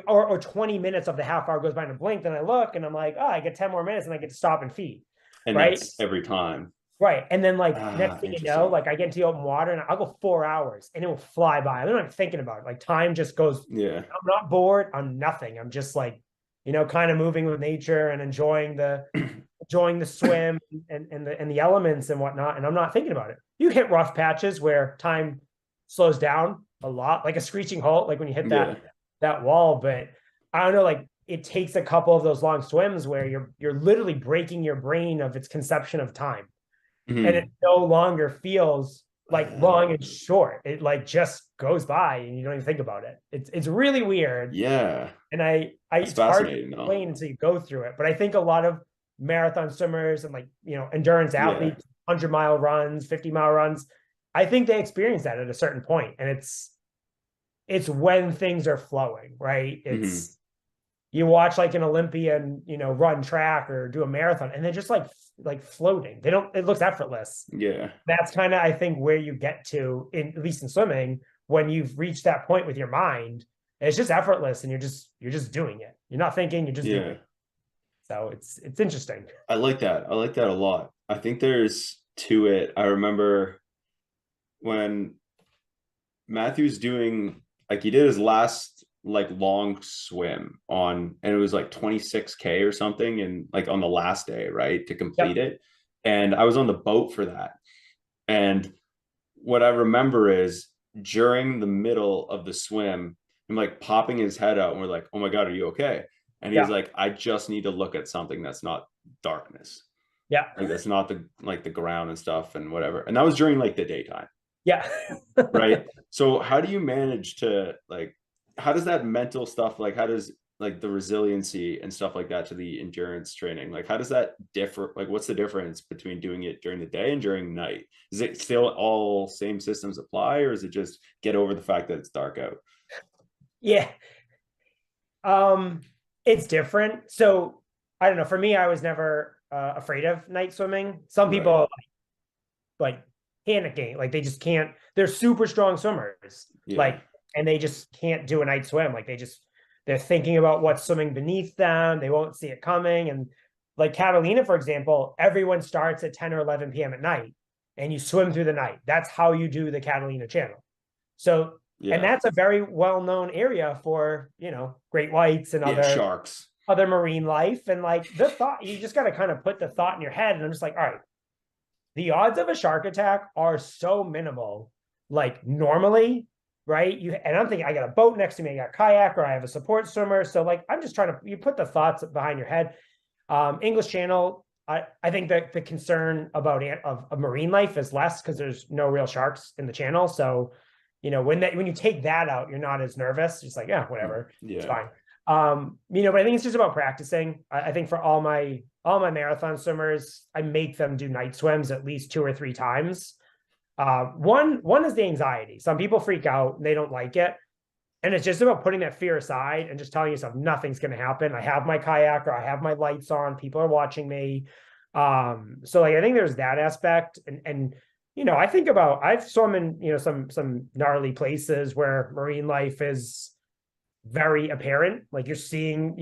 or 20 minutes of the half hour goes by in a blink. Then I look and I'm like, oh, I get 10 more minutes and I get to stop and feed. And Right. that's every time. Right. And then like next Ah, thing you know, interesting. like I get into the open water and I'll go 4 hours and it will fly by. I'm not even thinking about it. Like time just goes, Yeah. I'm not bored. I'm nothing. I'm just like, kind of moving with nature and enjoying the swim and the elements and whatnot. And I'm not thinking about it. You hit rough patches where time slows down a lot, like a screeching halt, like when you hit Yeah. that wall. But I don't know, like it takes a couple of those long swims where you're literally breaking your brain of its conception of time. And it Mhm. no longer feels like long and short. It like just goes by and you don't even think about it. It's really weird. Yeah. And I That's it's hard to fascinating. No. explain until you go through it. But I think a lot of marathon swimmers and like, endurance Yeah. athletes, 100-mile runs, 50-mile runs, I think they experience that at a certain point. And it's when things are flowing, right? Hmm. It's you watch like an Olympian, run track or do a marathon, and they're just like floating. It looks effortless. Yeah. That's kind of, I think, where you get to, at least in swimming, when you've reached that point with your mind. It's just effortless, and you're just doing it. You're not thinking, you're just doing Yeah. it. So it's interesting. I like that. I like that a lot. I think there's to it. I remember when Matthew's doing like he did his last like long swim on and it was like 26K or something and like on the last day, right, to complete Yep. it. And I was on the boat for that. And what I remember is during the middle of the swim, I'm like popping his head out and we're like, "Oh my God, are you okay?" And he's Yeah. like, "I just need to look at something that's not darkness. Yeah. Like that's not the ground and stuff and whatever." And that was during like the daytime. Yeah. Right. So how do you manage to like how does that mental stuff like how does like the resiliency and stuff like that to the endurance training like how does that differ like what's the difference between doing it during the day and during night? Is it still all same systems apply or is it just get over the fact that it's dark out? Yeah. Um, It's different. So I don't know. For me, I was never afraid of night swimming. Some Right. people like panicking, like they just can't. They're super strong swimmers, Yeah. like, and they just can't do a night swim. Like they're thinking about what's swimming beneath them. They won't see it coming. And like Catalina, for example, everyone starts at 10 or 11 p.m. at night, and you swim through the night. That's how you do the Catalina Channel. So, and Yeah. that's a very well-known area for, great whites and Yeah. Sharks. other marine life. And like the thought, you just got to kind of put the thought in your head. And I'm just like, all right, the odds of a shark attack are so minimal, like normally, right? And I'm thinking, I got a boat next to me, I got a kayak, or I have a support swimmer. So like, I'm just trying to, you put the thoughts behind your head. English Channel, I think that the concern about of marine life is less because there's no real sharks in the channel. So, when you take that out, you're not as nervous. Just like, yeah, whatever, it's Yeah. fine. But I think it's just about practicing. I think for all my marathon swimmers, I make them do night swims at least 2 or 3 times. One is the anxiety. Some people freak out and they don't like it. And it's just about putting that fear aside and just telling yourself nothing's going to happen. I have my kayak, or I have my lights on. People are watching me. So like I think there's that aspect. And I think about, I've swum in, some gnarly places where marine life is very apparent. Like you're seeing,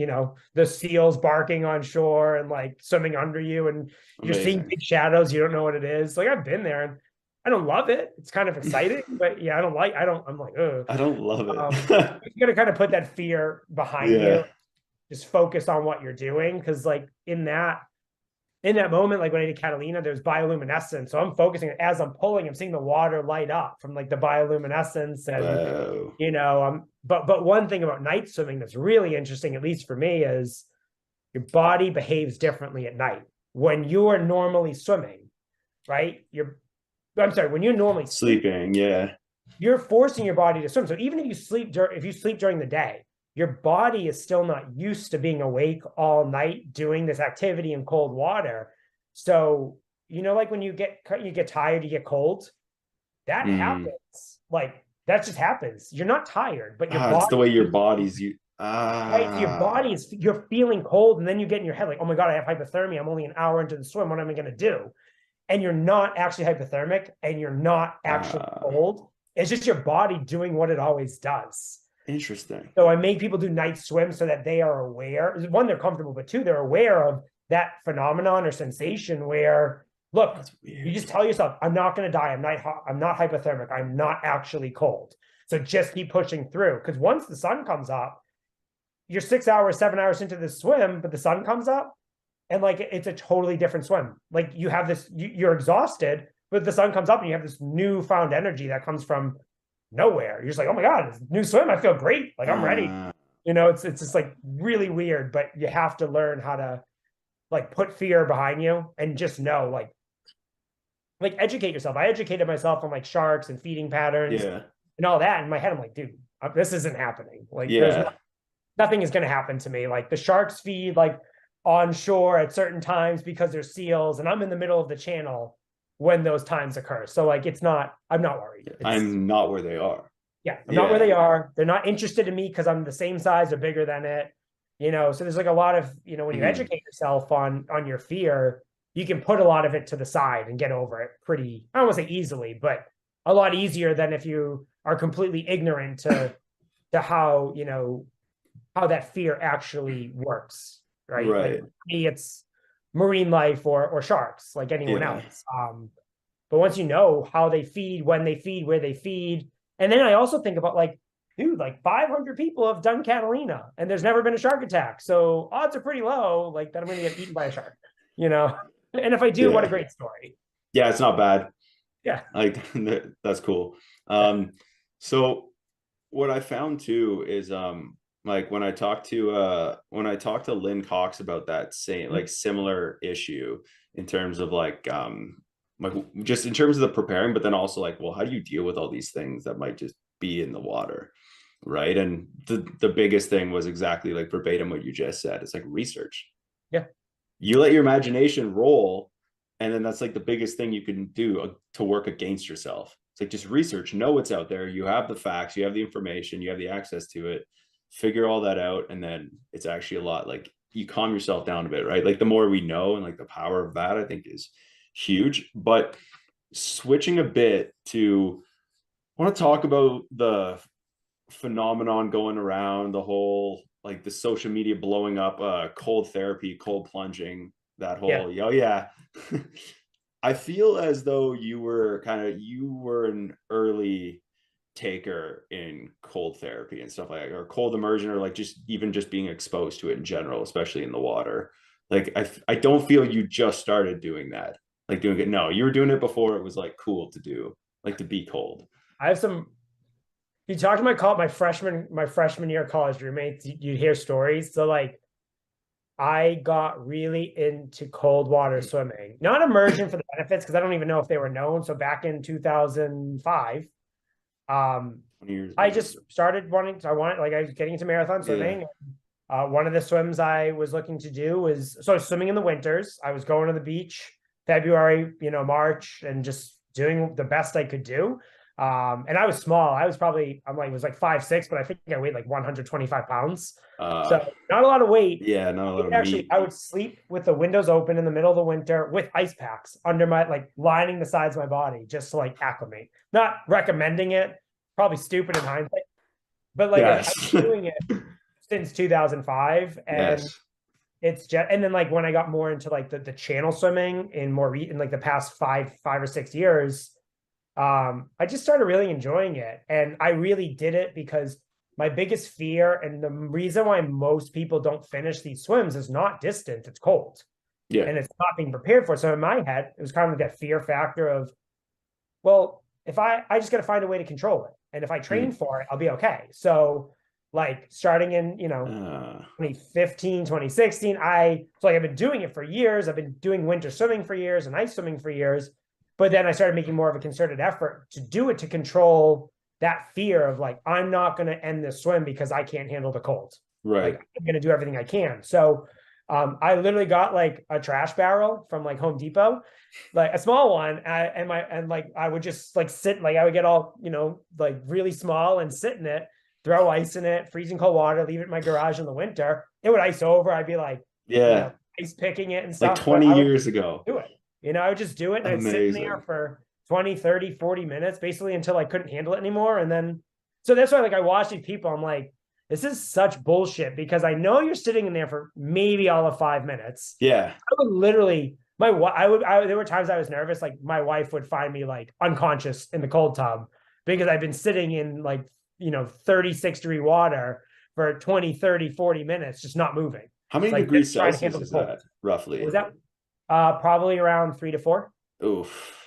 the seals barking on shore and like swimming under you, and you're seeing Amazing. big shadows. You don't know what it is. Like I've been there, and I don't love it. It's kind of exciting, but yeah, I'm like, ugh. I don't love it. You got to kind of put that fear behind you. Yeah. Just focus on what you're doing, because like in that moment, like when I did Catalina, there's bioluminescence. So I'm focusing as I'm pulling, I'm seeing the water light up from like the bioluminescence. And, Wow. but one thing about night swimming that's really interesting, at least for me, is your body behaves differently at night. When you are normally swimming, right? I'm sorry, when you're normally sleeping, Sleeping. Yeah. you're forcing your body to swim. So even if you sleep during the day, your body is still not used to being awake all night doing this activity in cold water. So, like when you get tired, you get cold. That Mm. happens. Like that just happens. You're not tired, but your It's body, the way your body's you. right? So your body is, you're feeling cold, and then you get in your head like, oh my God, I have hypothermia. I'm only an hour into the swim. What am I going to do? And you're not actually hypothermic, and you're not actually Ah, cold. It's just your body doing what it always does. interesting. So I make people do night swims so that they are aware. One, they're comfortable, but two, they're aware of that phenomenon or sensation where, look, That's you weird. just tell yourself, I'm not going to die. I'm not hypothermic. I'm not actually cold. So just keep pushing through. Because once the sun comes up, you're 6 hours, 7 hours into the swim, but the sun comes up, and like it's a totally different swim. Like you have this, you're exhausted, but the sun comes up and you have this newfound energy that comes from nowhere. You're just like, oh my God, new swim. I feel great. Like I'm ready. Uh, It's just like really weird, but you have to learn how to like put fear behind you and just know like educate yourself. I educated myself on like sharks and feeding patterns yeah. and all that. In my head, I'm like, dude, this isn't happening. Like Yeah. nothing is going to happen to me. Like the sharks feed like on shore at certain times because they're seals, and I'm in the middle of the channel when those times occur. So like I'm not worried. It's I'm not where they are. Yeah, I'm not where Yeah. they are. They're not interested in me because I'm the same size or bigger than it. So there's like a lot of, when you Mhm. educate yourself on your fear, you can put a lot of it to the side and get over it pretty, I don't want to say easily, but a lot easier than if you are completely ignorant to how that fear actually works, right? Like Right. for me, it's marine life or sharks, like anyone Yeah. else. But once you know how they feed, when they feed, where they feed, and then I also think about like, dude, like 500 people have done Catalina, and there's never been a shark attack, so odds are pretty low, like that I'm going to get eaten by a shark, you know. And if I do, what a Yeah. great story. Yeah. It's not bad. Yeah, Like that's cool. yeah. So what I found too is like when I talked to Lynn Cox about that same like similar issue in terms of like just in terms of the preparing, but then also like, well, how do you deal with all these things that might just be in the water? Right. And the biggest thing was exactly like verbatim what you just said. It's like research. Yeah. You let your imagination roll, and then that's like the biggest thing you can do to work against yourself. It's like just research, know what's out there. You have the facts, you have the information, you have the access to it. figure all that out, and then it's actually a lot like you calm yourself down a bit, right? Like the more we know and like the power of that, I think is huge. But switching a bit to, I want to talk about the phenomenon going around, the whole like the social media blowing up, cold therapy, cold plunging, that Yeah. whole oh yeah. I feel as though you were an early taker in cold therapy and stuff like that, or cold immersion, or like just even just being exposed to it in general, especially in the water. Like I don't feel you just started doing that, like doing it. No, you were doing it before it was like cool to do, like to be cold. I have some, you talk to my freshman year college roommates, you'd hear stories. So like I got really into cold water swimming, not immersion for the benefits, because I don't even know if they were known. So back in 2005, 20 years I ago. just started wanting to, I was getting into marathon Yeah. swimming. One of the swims I was looking to do was, so I was swimming in the winters. I was going to the beach, February, March, and just doing the best I could do. And I was small. I was probably, was like 5'6", but I think I weighed like 125 pounds. So uh not a lot of weight. yeah, not a lot of Actually, meat. I would sleep with the windows open in the middle of the winter with ice packs under my, like, lining the sides of my body just to like acclimate. Not recommending it, probably stupid in hindsight, but like I've Yes. been doing it since 2005, and Yes. it's just, and then like when I got more into like the channel swimming in like the past 5 or 6 years, I just started really enjoying it. And I really did it because my biggest fear, and the reason why most people don't finish these swims, is not distance, it's cold. Yeah. And it's not being prepared for. So in my head, it was kind of like that fear factor of, well, if I just got to find a way to control it. And if I train for it, I'll be okay. So like starting in, Uh, 2015, 2016, I've been doing it for years. I've been doing winter swimming for years and ice swimming for years. But then I started making more of a concerted effort to do it, to control that fear of like, I'm not going to end this swim because I can't handle the cold. right. Like I'm going to do everything I can. So I literally got like a trash barrel from like Home Depot, like a small one, and like I would just like sit, like I would get all like really small and sit in it, throw ice in it, freezing cold water, leave it in my garage in the winter. It would ice over. I'd be like, Yeah. ice picking it and Like stuff, but 20 I would years ago. do it. I would just do it, and I'd sit in there Amazing. for 20, 30, 40 minutes, basically until I couldn't handle it anymore. And then, so that's why like I watch these people, I'm like, this is such bullshit, because I know you're sitting in there for maybe all of 5 minutes. Yeah. I would literally, there were times I was nervous. Like my wife would find me like unconscious in the cold tub because I've been sitting in like, 36-degree water for 20, 30, 40 minutes, just not moving. How many Like degrees trying to Celsius handle the is cold. that roughly? Was that probably around 3 to 4? Oof.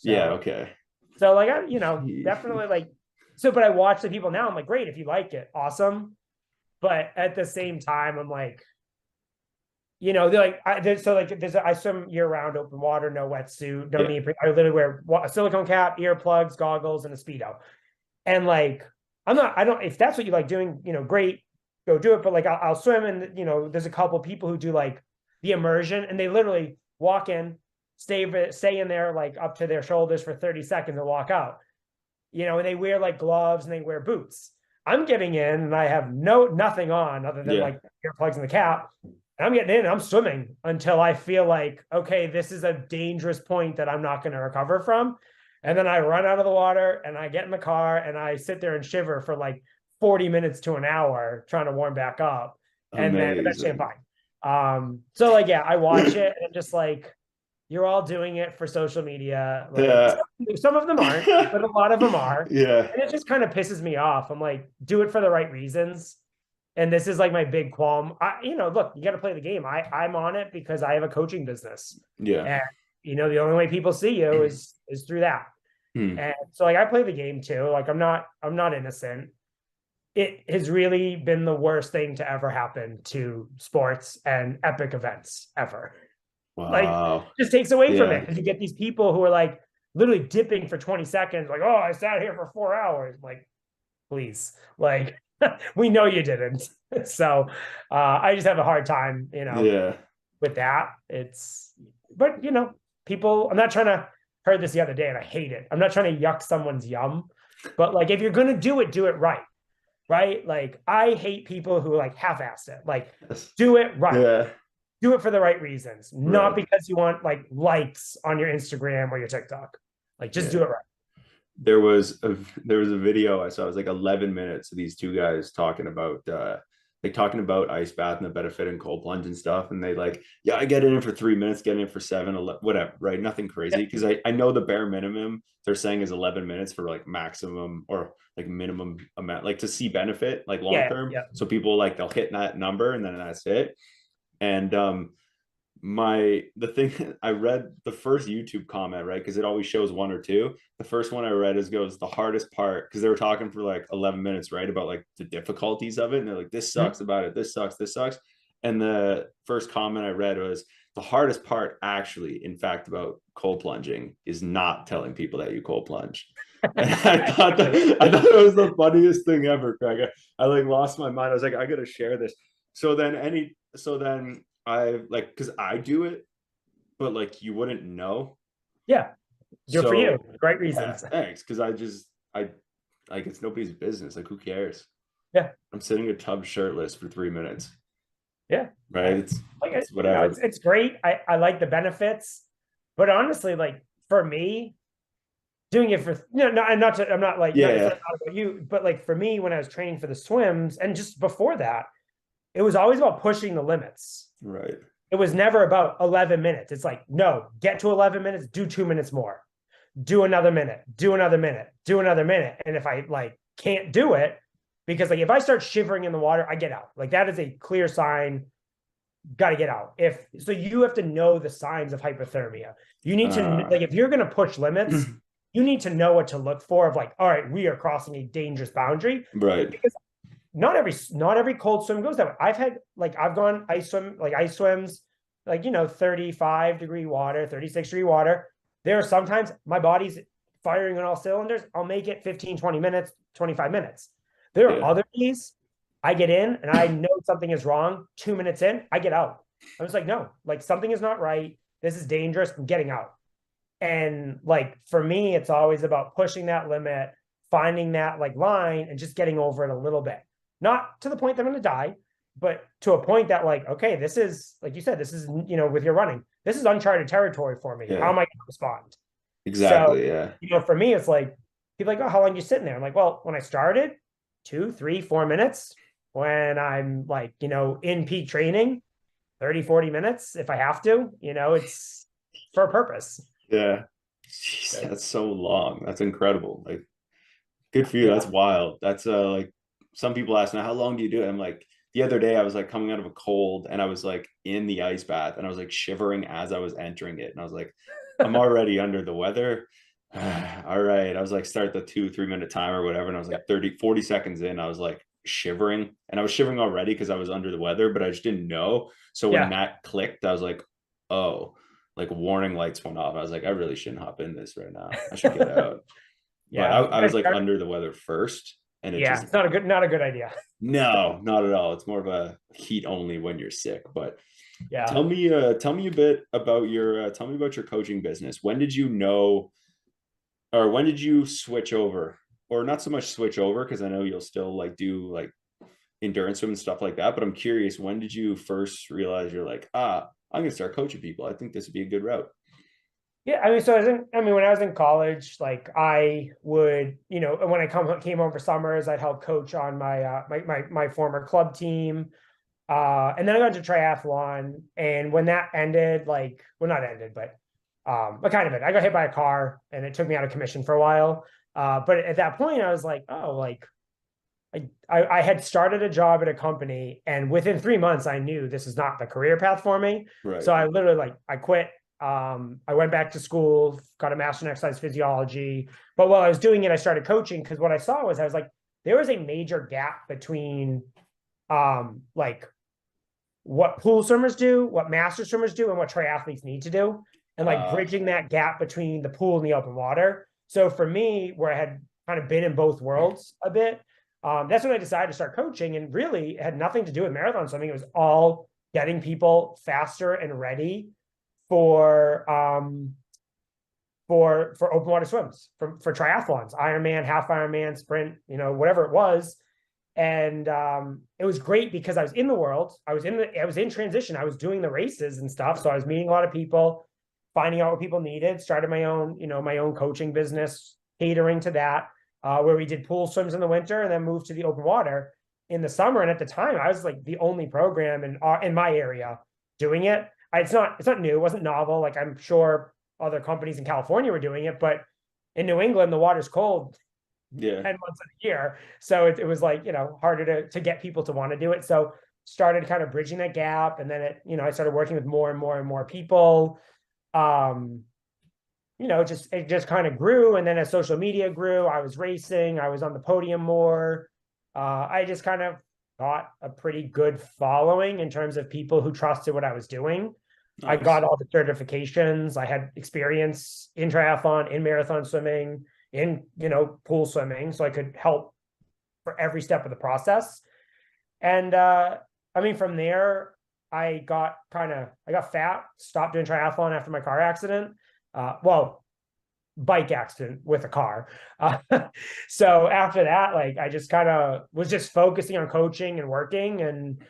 Yeah. So, Okay. so like, definitely like, so, but I watch the people now. I'm like, great. If you like it, awesome. But at the same time, I'm like, they're like, I swim year round, open water, no wetsuit, no Yeah. neoprene. I literally wear a silicone cap, earplugs, goggles, and a Speedo. And like, if that's what you like doing, great, go do it. But like, I'll swim, and, there's a couple people who do like the immersion, and they literally walk in, stay in there like up to their shoulders for 30 seconds and walk out, and they wear like gloves and they wear boots. I'm getting in and I have nothing on other than like earplugs and the cap. And I'm getting in and I'm swimming until I feel like, okay, this is a dangerous point that I'm not going to recover from. And then I run out of the water and I get in the car and I sit there and shiver for like 40 minutes to an hour trying to warm back up. And then eventually I'm Amazing. fine. So like, yeah, I watch it and just like, you're all doing it for social media. Like Yeah. some of them aren't, but a lot of them are. Yeah. And it just kind of pisses me off. I'm like, do it for the right reasons. And this is like my big qualm. Look, you got to play the game. I'm on it because I have a coaching business. Yeah. And the only way people see you is through that. And so like I play the game too. Like I'm not innocent. It has really been the worst thing to ever happen to sports and epic events ever. Like Wow. just takes away from it, Yeah. because you get these people who are like literally dipping for 20 seconds, like, oh, I sat here for 4 hours. Like, please, like we know you didn't. So I just have a hard time, Yeah. with that. But people, I'm not trying to, heard this the other day and I hate it. I'm not trying to yuck someone's yum, but like if you're gonna do it right. right? Like I hate people who like half-ass it. Like Yes. do it right. Yeah. Do it for the right reasons, not Right. because you want like likes on your Instagram or your TikTok. Like just do Yeah. it right. There was a video I saw. It was like 11 minutes of these two guys talking about ice bath and the benefit and cold plunge and stuff. And they like, yeah, I get it in for 3 minutes, get it in for 7, 11, whatever, right? Nothing crazy. Yep. Because I know the bare minimum they're saying is 11 minutes for like maximum or like minimum amount, like to see benefit, like long Yeah, term. yeah, So people like they'll hit that number and then that's it. And the thing I read the first YouTube comment, right? Because it always shows one or two. The first one I read goes the hardest part because they were talking for like 11 minutes, right? About like the difficulties of it. And they're like, this Mhm. sucks about it, this sucks, this sucks. And the first comment I read was the hardest part actually, in fact, about cold plunging is not telling people that you cold plunge. And I thought it was the funniest thing ever, Craig. I like lost my mind. I was like, I gotta share this. So then I like because I do it, but like you wouldn't know. Yeah. Do it for you. So Great yeah, reasons. thanks. Because I like it's nobody's business. Like who cares? Yeah. I'm sitting in a tub shirtless for 3 minutes. Yeah. Right? I It's like it. it's whatever. It's great. I like the benefits, but honestly, like for me, doing it for no, I'm not like not it's Yeah. not about you, but like for me when I was training for the swims and just before that, it was always about pushing the limits. Right. It was never about 11 minutes. It's like, no, get to 11 minutes, do 2 minutes more, do another minute, do another minute, do another minute. And if I like can't do it, because like if I start shivering in the water, I get out. Like that is a clear sign, got to get out. If so, you have to know the signs of hypothermia. You need to Uh like if you're going to push limits, you need to know what to look for of like, all right, we are crossing a dangerous boundary right. because not every cold swim goes that way. I've gone ice swims, like 35-degree water, 36-degree water. There are sometimes my body's firing on all cylinders. I'll make it 15, 20 minutes, 25 minutes. There are Yeah. other days I get in and I know something is wrong. 2 minutes in, I get out. I was like, no, like something is not right. This is dangerous. I'm getting out. And like for me, it's always about pushing that limit, finding that like line and just getting over it a little bit. Not to the point that I'm going to die, but to a point that like, okay, this is like you said, this is, with your running, this is uncharted territory for me. How Yeah. am I going to respond? So, Exactly. Yeah. for me, it's like people are like, oh, how long are you sitting there? I'm like, well, when I started, 2, 3, 4 minutes. When I'm like, in peak training, 30, 40 minutes if I have to, it's for a purpose. Yeah. Jeez, that's so long. That's incredible. Like good for you. Yeah. That's wild. That's like some people ask now, how long do you do it? I'm like, the other day I was like coming out of a cold and I was like in the ice bath and I was like shivering as I was entering it. And I was like, I'm already under the weather. All right. I was like, start the 2-3 minute timer or whatever. And I was like 30, 40 seconds in, I was like shivering and I was shivering already because I was under the weather, but I just didn't know. So when Yeah. that clicked, I was like, oh, like warning lights went off. I was like, I really shouldn't hop in this right now. I should get out. But Yeah. I was like under the weather first, and it Yeah. just It's not a good idea. no, not at all. It's more of a heat only when you're sick. But Yeah. tell me a bit about tell me about your coaching business. When did you know, or when did you switch over, or not so much switch over because I know you'll still like do like endurance swim and stuff like that. But I'm curious, when did you first realize you're like, I'm gonna start coaching people. I think this would be a good route. Yeah, I mean, so when I was in college, like I would, when I came home for summers, I'd help coach on my former club team. And then I got into triathlon, and when that ended, like, well, not ended, but kind of it. I got hit by a car, and it took me out of commission for a while. But at that point, I was like, oh, like, I had started a job at a company, and within 3 months, I knew this is not the career path for me. Right. So I literally I quit. I went back to school, got a master in exercise physiology. But while I was doing it, I started coaching because what I saw was I was like, there was a major gap between like what pool swimmers do, what master swimmers do, and what triathletes need to do, and like bridging that gap between the pool and the open water. So for me, where I had kind of been in both worlds a bit, that's when I decided to start coaching. And really, it had nothing to do with marathon swimming. It was all getting people faster and ready for open water swims, for triathlons, Ironman, half Ironman, sprint, whatever it was. And it was great because I was in the world. I was in transition. I was doing the races and stuff. So I was meeting a lot of people, finding out what people needed, started my own, my own coaching business, catering to that, where we did pool swims in the winter and then moved to the open water in the summer. And at the time, I was like the only program in my area doing it. It's not new. It wasn't novel. Like I'm sure other companies in California were doing it, but in New England, the water's cold 10 months of the year. So it was like, harder to get people to want to do it. So started kind of bridging that gap. And then I started working with more and more and more people. It just kind of grew. And then as social media grew, I was racing, I was on the podium more. I just kind of got a pretty good following in terms of people who trusted what I was doing. Nice. I got all the certifications. I had experience in triathlon, in marathon swimming, in pool swimming, so I could help for every step of the process. And from there I got fat, stopped doing triathlon after my car accident. Bike accident with a car. So after that, like I just kind of was just focusing on coaching and working, and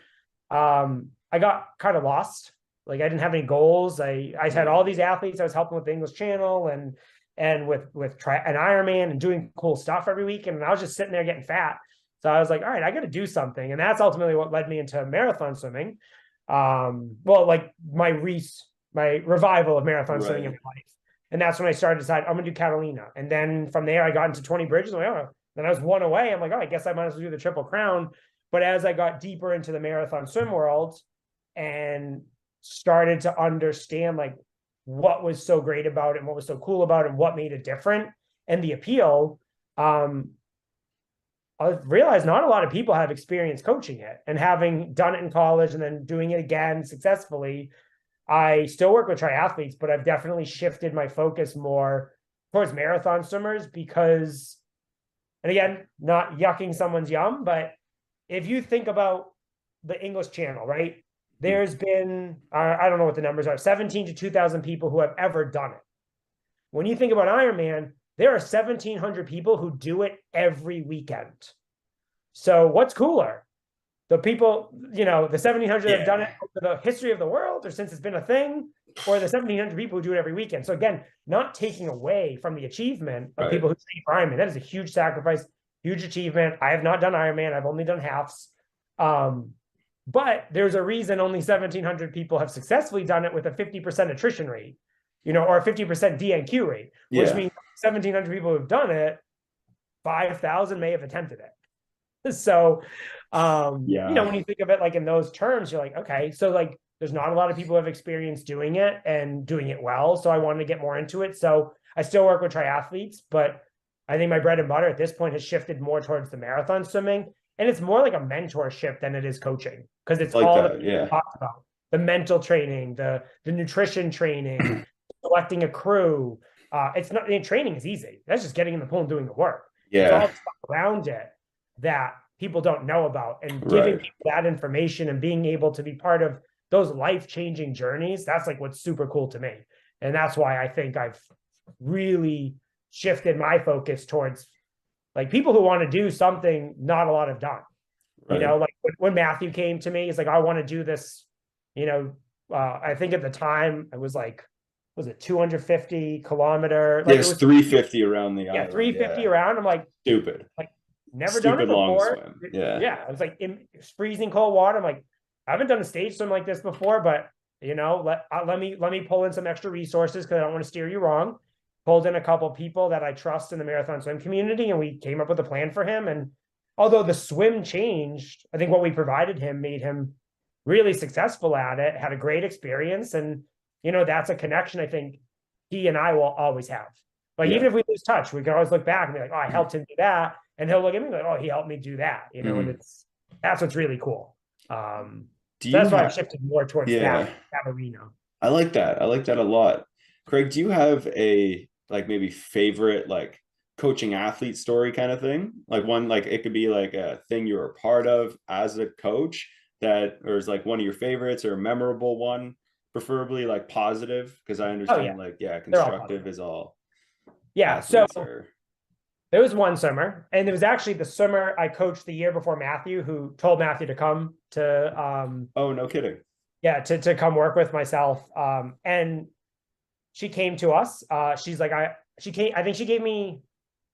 I got kind of lost. Like I didn't have any goals. I had all these athletes I was helping with the English Channel and with an Ironman and doing cool stuff every week. And I was just sitting there getting fat. So I was like, all right, I got to do something. And that's ultimately what led me into marathon swimming. Like my revival of marathon swimming in my life. And that's when I started to decide I'm going to do Catalina. And then from there, I got into 20 bridges. Then I was one away. I'm like, oh, I guess I might as well do the Triple Crown. But as I got deeper into the marathon swim world and started to understand like what was so great about it and what was so cool about it and what made it different and the appeal, I realized not a lot of people have experience coaching it, and having done it in college and then doing it again successfully. I still work with triathletes, but I've definitely shifted my focus more towards marathon swimmers because, and again, not yucking someone's yum, but if you think about the English Channel, right? There's been, I don't know what the numbers are, 17 to 2,000 people who have ever done it. When you think about Ironman, there are 1,700 people who do it every weekend. So what's cooler? The people, the 1,700 that have done it over the history of the world or since it's been a thing, or the 1,700 people who do it every weekend. So again, not taking away from the achievement of people who train for Ironman. That is a huge sacrifice, huge achievement. I have not done Ironman. I've only done halves. But there's a reason only 1,700 people have successfully done it with a 50% attrition rate, or a 50% DNQ rate, which means 1,700 people who've done it, 5,000 may have attempted it. So, when you think of it like in those terms, you're like, okay, so like there's not a lot of people who have experience doing it and doing it well. So I wanted to get more into it. So I still work with triathletes, but I think my bread and butter at this point has shifted more towards the marathon swimming. And it's more like a mentorship than it is coaching, because it's like all that we talked about: the mental training, the nutrition training, selecting a crew. It's not, training is easy. That's just getting in the pool and doing the work. It's all the stuff around it that people don't know about, and giving people that information and being able to be part of those life-changing journeys. That's like what's super cool to me. And that's why I think I've really shifted my focus towards like people who want to do something not a lot have done. Like when Matthew came to me, he's like, I want to do this, I think at the time it was like, was it 250 kilometer? Like it was 350 around the island. 350 around. I'm like, stupid. Like never done it before. I was like in freezing cold water. I'm like, I haven't done a stage swim like this before, but let me pull in some extra resources because I don't want to steer you wrong. Pulled in a couple of people that I trust in the marathon swim community, and we came up with a plan for him. And although the swim changed, I think what we provided him made him really successful at it, had a great experience. And, that's a connection I think he and I will always have. Like, even if we lose touch, we can always look back and be like, oh, I helped him do that. And he'll look at me like, oh, he helped me do that, and that's what's really cool. That's why I've shifted more towards that arena. I like that. I like that a lot. Craig, do you have a like maybe favorite like coaching athlete story kind of thing? Like one, like it could be like a thing you were a part of as a coach that, or is like one of your favorites or a memorable one, preferably like positive, because I understand constructive is all. So There was one swimmer, and it was actually the swimmer I coached the year before Matthew, who told Matthew to come to Oh, no kidding. yeah, to come work with myself. And she came to us. She's like, I think she gave me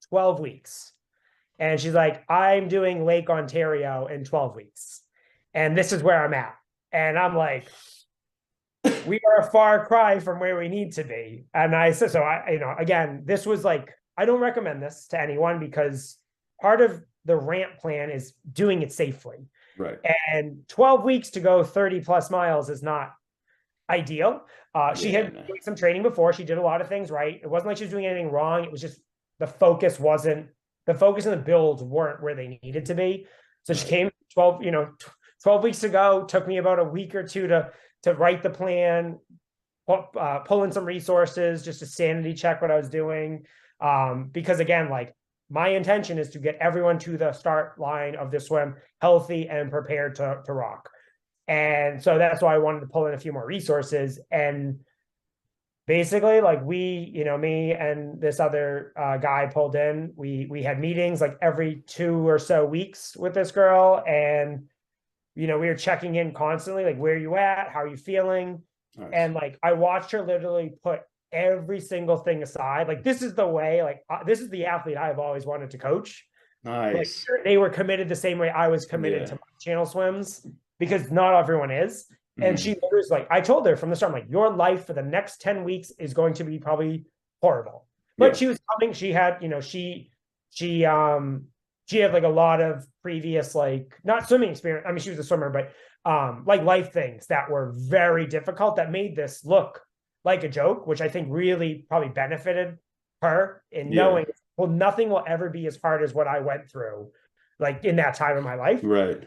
12 weeks. And she's like, I'm doing Lake Ontario in 12 weeks. And this is where I'm at. And I'm like, we are a far cry from where we need to be. And I said, so I, again, this was like, I don't recommend this to anyone because part of the ramp plan is doing it safely. Right. And 12 weeks to go 30 plus miles is not ideal. She had doing some training before. She did a lot of things right. It wasn't like she was doing anything wrong. It was just the focus and the builds weren't where they needed to be. So she came 12 weeks ago, took me about a week or two to write the plan, pull in some resources just to sanity check what I was doing. Because again, like my intention is to get everyone to the start line of this swim healthy and prepared to rock. And so that's why I wanted to pull in a few more resources. And basically, like me and this other guy pulled in, we had meetings like every 2 or so weeks with this girl. And, we were checking in constantly, like, where are you at? How are you feeling? Nice. And like, I watched her literally put every single thing aside. Like, this is the way, like, this is the athlete I've always wanted to coach. Nice. Like, they were committed the same way I was committed to my channel swims, because not everyone is. And she was like, I told her from the start, I'm like, your life for the next 10 weeks is going to be probably horrible. But she was coming, she had, she had like a lot of previous, like, not swimming experience. I mean, she was a swimmer, but like life things that were very difficult that made this look like a joke, which I think really probably benefited her in knowing, well, nothing will ever be as hard as what I went through, like in that time of my life. Right.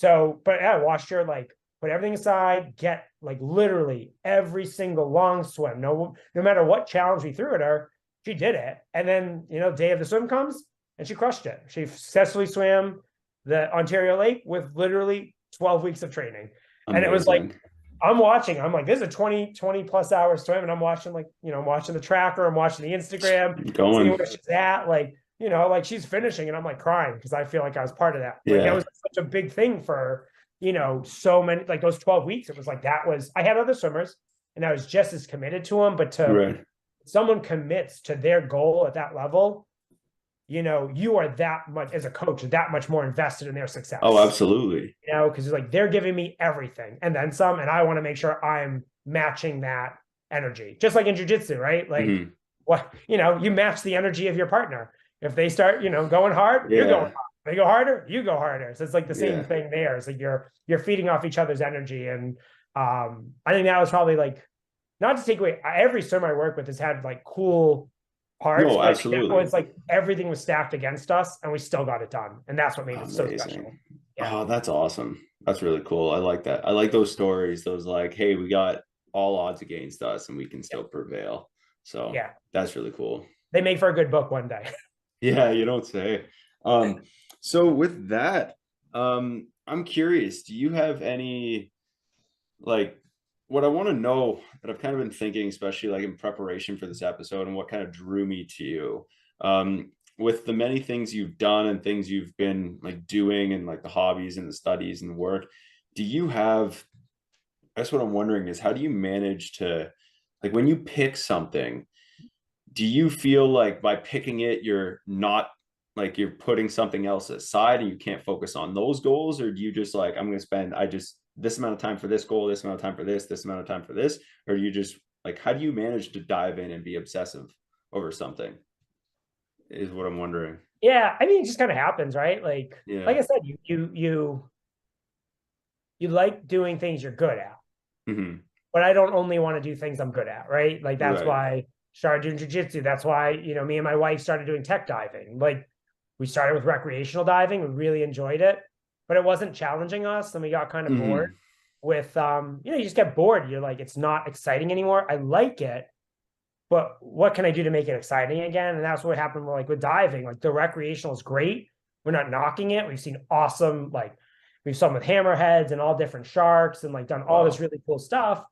But I watched her like put everything aside, get like literally every single long swim. No matter what challenge we threw at her, she did it. And then, day of the swim comes and she crushed it. She successfully swam the Ontario Lake with literally 12 weeks of training. Amazing. And it was like, I'm like, this is a 20 plus hour swim. And I'm watching I'm watching the tracker. I'm watching the Instagram, seeing where she's at. Like, like she's finishing and I'm like crying because I feel like I was part of that. Like that was such a big thing for, so many, like those 12 weeks. It was like, I had other swimmers and I was just as committed to them, but someone commits to their goal at that level, you are that much as a coach, that much more invested in their success. Oh, absolutely. Because it's like, they're giving me everything and then some, and I want to make sure I'm matching that energy, just like in jiu-jitsu, right? Like you match the energy of your partner. If they start, going hard, you're going hard. They go harder, you go harder. So it's like the same thing there. It's like you're feeding off each other's energy. And I think that was probably like, not to take away, every swimmer I work with has had like cool parts. No, absolutely. It was like everything was stacked against us and we still got it done. And that's what made it so special. Yeah. Oh, that's awesome. That's really cool. I like that. I like those stories. Those like, hey, we got all odds against us and we can still prevail. So that's really cool. They make for a good book one day. Yeah, you don't say. So with that, I'm curious, do you have any, like, what I want to know that I've kind of been thinking, especially like in preparation for this episode and what kind of drew me to you, with the many things you've done and things you've been like doing and like the hobbies and the studies and the work, do you have, that's what I'm wondering is, how do you manage to, like, when you pick something, do you feel like by picking it, you're not, like, you're putting something else aside and you can't focus on those goals? Or do you just like, I'm going to spend, this amount of time for this goal, this amount of time for this amount of time for this? Or do you just like, how do you manage to dive in and be obsessive over something is what I'm wondering. Yeah. I mean, it just kind of happens, right? Like, like I said, you like doing things you're good at, but I don't only want to do things I'm good at. Right. Like, that's why I started doing jiu-jitsu. That's why, me and my wife started doing tech diving. Like, we started with recreational diving. We really enjoyed it, but it wasn't challenging us. And we got kind of bored with, you just get bored. You're like, it's not exciting anymore. I like it, but what can I do to make it exciting again? And that's what happened with diving. Like, the recreational is great. We're not knocking it. We've seen awesome, like, we've swum with hammerheads and all different sharks and like done all this really cool stuff.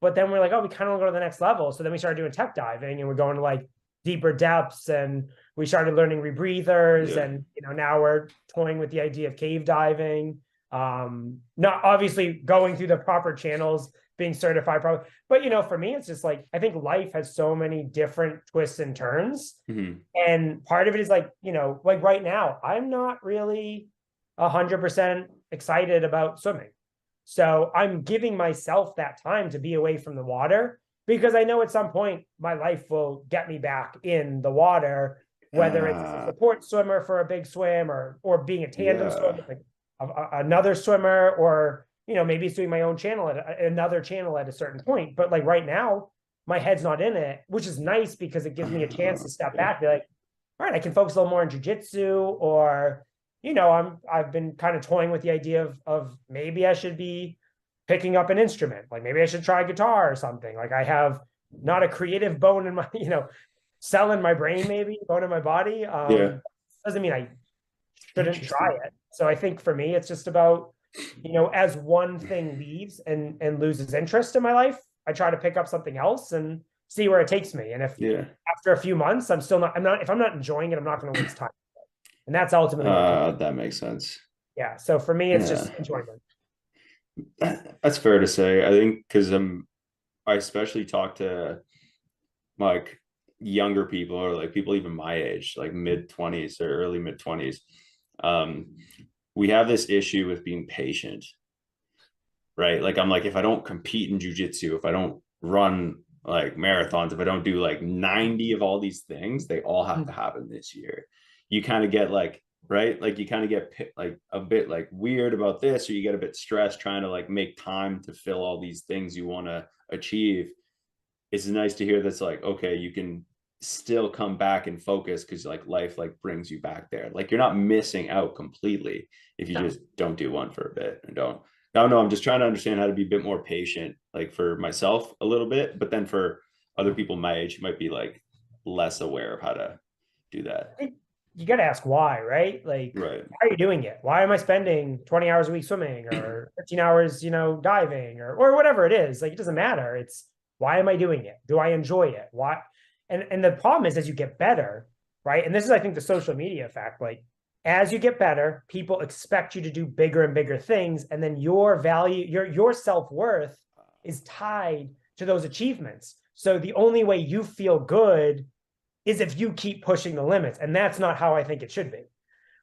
But then we're like, oh, we kind of want to go to the next level. So then we started doing tech diving and we're going to like deeper depths and we started learning rebreathers, Yeah. and now we're toying with the idea of cave diving. Not obviously going through the proper channels, being certified probably, but for me, it's just like, I think life has so many different twists and turns. Mm-hmm. And part of it is like, like right now, I'm not really 100% excited about swimming. So I'm giving myself that time to be away from the water, because I know at some point my life will get me back in the water, whether it's as a support swimmer for a big swim, or being a tandem swimmer, Yeah. like another swimmer, or maybe it's doing my own channel at another channel at a certain point. But like right now, my head's not in it, which is nice because it gives me a chance to step back, be like, all right, I can focus a little more on jujitsu, or I've been kind of toying with the idea of maybe I should be picking up an instrument. Like maybe I should try guitar or something. Like I have not a creative bone in my, cell in my brain, maybe bone in my body. Yeah. Doesn't mean I shouldn't try Interesting. it. So I think for me, it's just about, as one thing leaves and loses interest in my life, I try to pick up something else and see where it takes me. And if Yeah. after a few months, if I'm not enjoying it, I'm not going to waste time. And that's ultimately what comes. That makes sense. Yeah. So for me, it's Yeah. just enjoyment. That's fair to say. I think because I especially talk to like younger people, or like people even my age, like mid 20s or early mid 20s. Um, we have this issue with being patient, right? Like I'm like, if I don't compete in jujitsu, if I don't run like marathons, if I don't do like 90 of all these things, they all have to happen this year. You kind of get like, right? Like you kind of get like a bit like weird about this, or you get a bit stressed trying to like make time to fill all these things you want to achieve. It's nice to hear that's like, okay, you can still come back and focus because like life like brings you back there. Like you're not missing out completely if you No. just don't do one for a bit and don't. I don't know. I'm just trying to understand how to be a bit more patient, like for myself a little bit, but then for other people my age, might be like less aware of how to do that. You got to ask why, right? Like, Right. why are you doing it? Why am I spending 20 hours a week swimming, or 15 hours, diving, or whatever it is? Like, it doesn't matter. It's, why am I doing it? Do I enjoy it? Why? And the problem is, as you get better, right? And this is, I think, the social media effect. Like, as you get better, people expect you to do bigger and bigger things, and then your value, your self-worth is tied to those achievements. So the only way you feel good is if you keep pushing the limits. And that's not how I think it should be,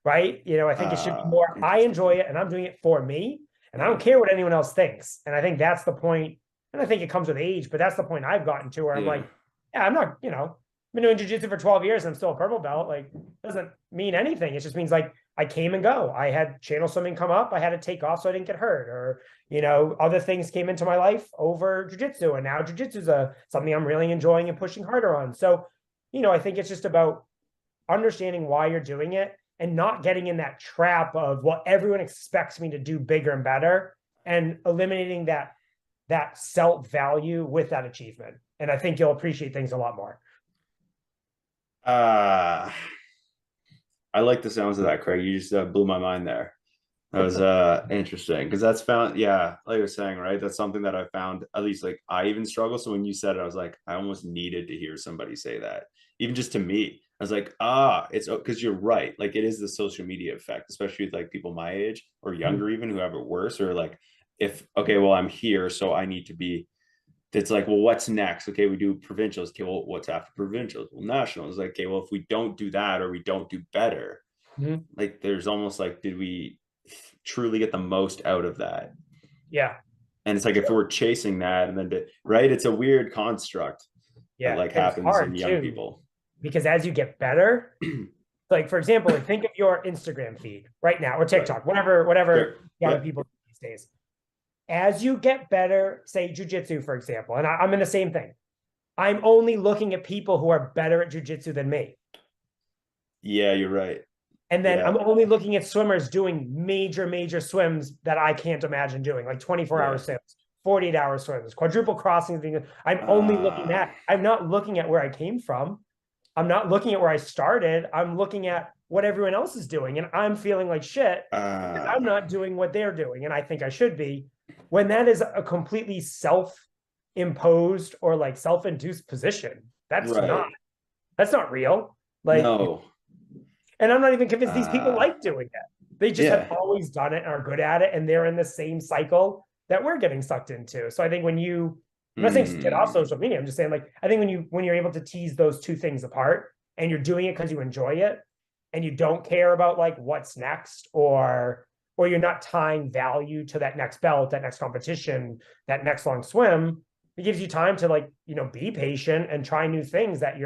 right? I think it should be more, I Interesting. enjoy it and I'm doing it for me, and I don't Right. care what anyone else thinks. And I think that's the point. And I think it comes with age, but that's the point I've gotten to, where I'm Yeah. like, yeah, I'm not, I've been doing jujitsu for 12 years and I'm still a purple belt. Like, doesn't mean anything. It just means like I came and go. I had channel swimming come up. I had to take off so I didn't get hurt, or, other things came into my life over jujitsu. And now jujitsu is something I'm really enjoying and pushing harder on. So, I think it's just about understanding why you're doing it and not getting in that trap of, well, everyone expects me to do bigger and better, and eliminating that self-value with that achievement. And I think you'll appreciate things a lot more. I like the sounds of that, Craig. You just blew my mind there. That was interesting because that's found, yeah, like I was saying, right? That's something that I found, at least like I even struggle. So when you said it, I was like, I almost needed to hear somebody say that, even just to me. I was like, it's because you're right. Like it is the social media effect, especially with like people my age or younger, even who have it worse, or like, if, okay, well, I'm here, so I need to be, it's like, well, what's next? Okay, we do provincials. Okay, well, what's after provincials? Well, nationals. Like, okay, well, if we don't do that or we don't do better, Mhm. like there's almost like, did we truly get the most out of that? Yeah. And it's like, if we're chasing that and then right, it's a weird construct that Yeah. like And it's happens in hard young too, people. because as you get better, like for example, like think of your Instagram feed right now, or Right. TikTok, whatever Sure. young Yep. people do these days. As you get better, say jujitsu, for example, and I'm in the same thing. I'm only looking at people who are better at jujitsu than me. Yeah, you're right. And then Yeah. I'm only looking at swimmers doing major, major swims that I can't imagine doing, like 24-hour Yeah. swims, 48-hour swims, quadruple crossings. I'm only looking at, I'm not looking at where I came from. I'm not looking at where I started. I'm looking at what everyone else is doing. And I'm feeling like shit because I'm not doing what they're doing. And I think I should be, when that is a completely self-imposed or like self-induced position. That's right. not real. Like, No. and I'm not even convinced these people Uh, like doing it. They just have yeah. always done it and are good at it, and they're in the same cycle that we're getting sucked into. So I think when I'm not saying get off Hmm. social media. I'm just saying, like, I think when you're able to tease those two things apart, and you're doing it because you enjoy it, and you don't care about like what's next, or you're not tying value to that next belt, that next competition, that next long swim, it gives you time to, like, be patient and try new things that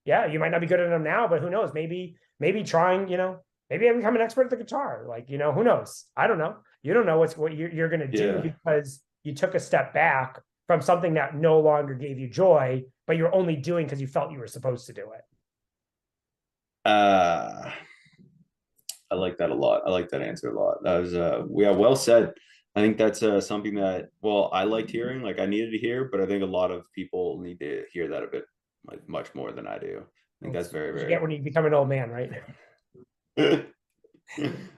yeah, you might not be good at them now, but who knows? Maybe trying, maybe I become an expert at the guitar. Like, who knows? I don't know. You don't know what you're going to do Yeah. because you took a step back from something that no longer gave you joy, but you're only doing because you felt you were supposed to do it. Uh, I like that a lot. I like that answer a lot. That was yeah, well said. I think that's something that, well, I liked hearing, like I needed to hear, but I think a lot of people need to hear that a bit, like much more than I do. I think that's It's very, what you get when very you become an old man, right?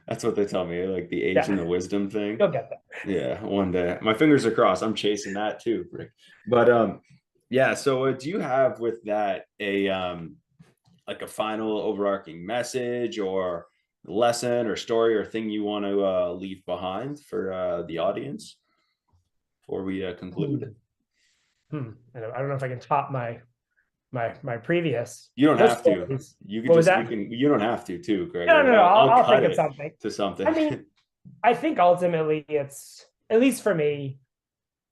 that's what they tell me, like the age Yeah, and the wisdom thing. you'll get that. Yeah, one day. My fingers are crossed. I'm chasing that too, Rick. But yeah, so do you have with that a like a final overarching message or lesson or story or thing you want to leave behind for the audience before we conclude? I don't know if I can top my previous. You don't No have to. stories. You could What was just you that? can. You don't have to too, Greg. No, Like no, no. I'll I'll cut think of it something. to I something. mean, I think ultimately it's, at least for me,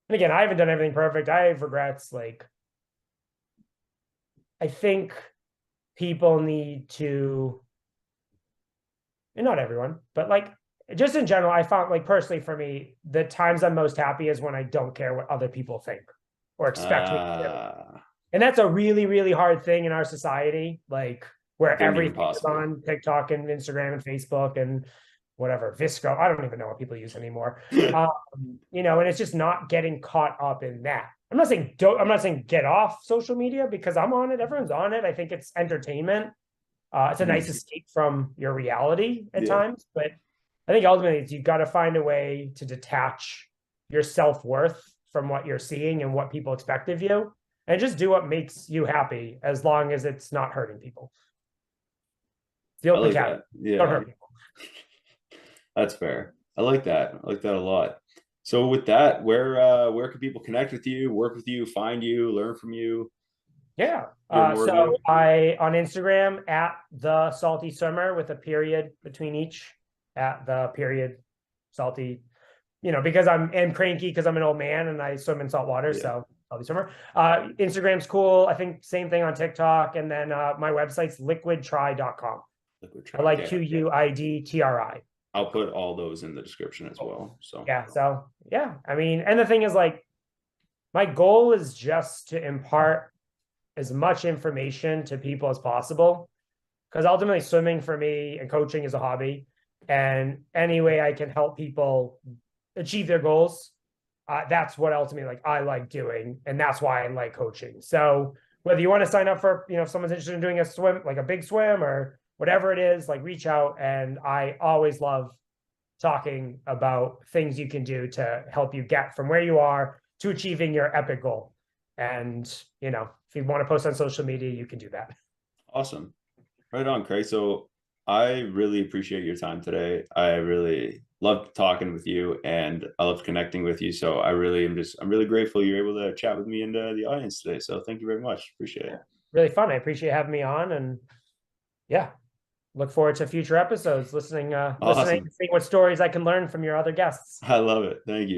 and again, I haven't done everything perfect. I have regrets. Like, I think people need to, and not everyone, but like just in general, I found, like, personally for me, the times I'm most happy is when I don't care what other people think or expect me to do. uh, And that's a really, really hard thing in our society, like where very near everything is impossible. on TikTok and Instagram and Facebook and whatever, Visco. I don't even know what people use anymore. And it's just not getting caught up in that. I'm not saying get off social media, because I'm on it. Everyone's on it. I think it's entertainment. It's a nice Mhm. escape from your reality at Yeah, times, but I think ultimately you've got to find a way to detach your self-worth from what you're seeing and what people expect of you, and just do what makes you happy as long as it's not hurting people. It's the I ultimate like caveat. that. Don't Yeah, hurt people. that's fair. I like that. I like that a lot. So with that, where can people connect with you, work with you, find you, learn from you, Yeah. hear more So of you? I on Instagram at the salty swimmer with a period between each, at the period salty, because I'm cranky because I'm an old man and I swim in salt water. Yeah, So salty swimmer. Instagram's cool. I think same thing on TikTok. And then my website's liquidtry.com. liquid I try. like Okay, QUIDTRI. I'll put all those in the description as well. So Yeah. So yeah. I mean, and the thing is, like, my goal is just to impart as much information to people as possible, because ultimately swimming for me and coaching is a hobby, and any way I can help people achieve their goals, that's what ultimately, like, I like doing, and that's why I like coaching. So whether you want to sign up for, if someone's interested in doing a swim, like a big swim or whatever it is, like, reach out. And I always love talking about things you can do to help you get from where you are to achieving your epic goal. And, if you want to post on social media, you can do that. awesome. Right on, Craig. So I really appreciate your time today. I really loved talking with you and I loved connecting with you. So I'm really grateful you're able to chat with me and the audience today. So thank you very much. Appreciate Yeah. it. Really fun. I appreciate having me on, and yeah, look forward to future episodes, listening and Awesome. seeing what stories I can learn from your other guests. I love it. Thank you.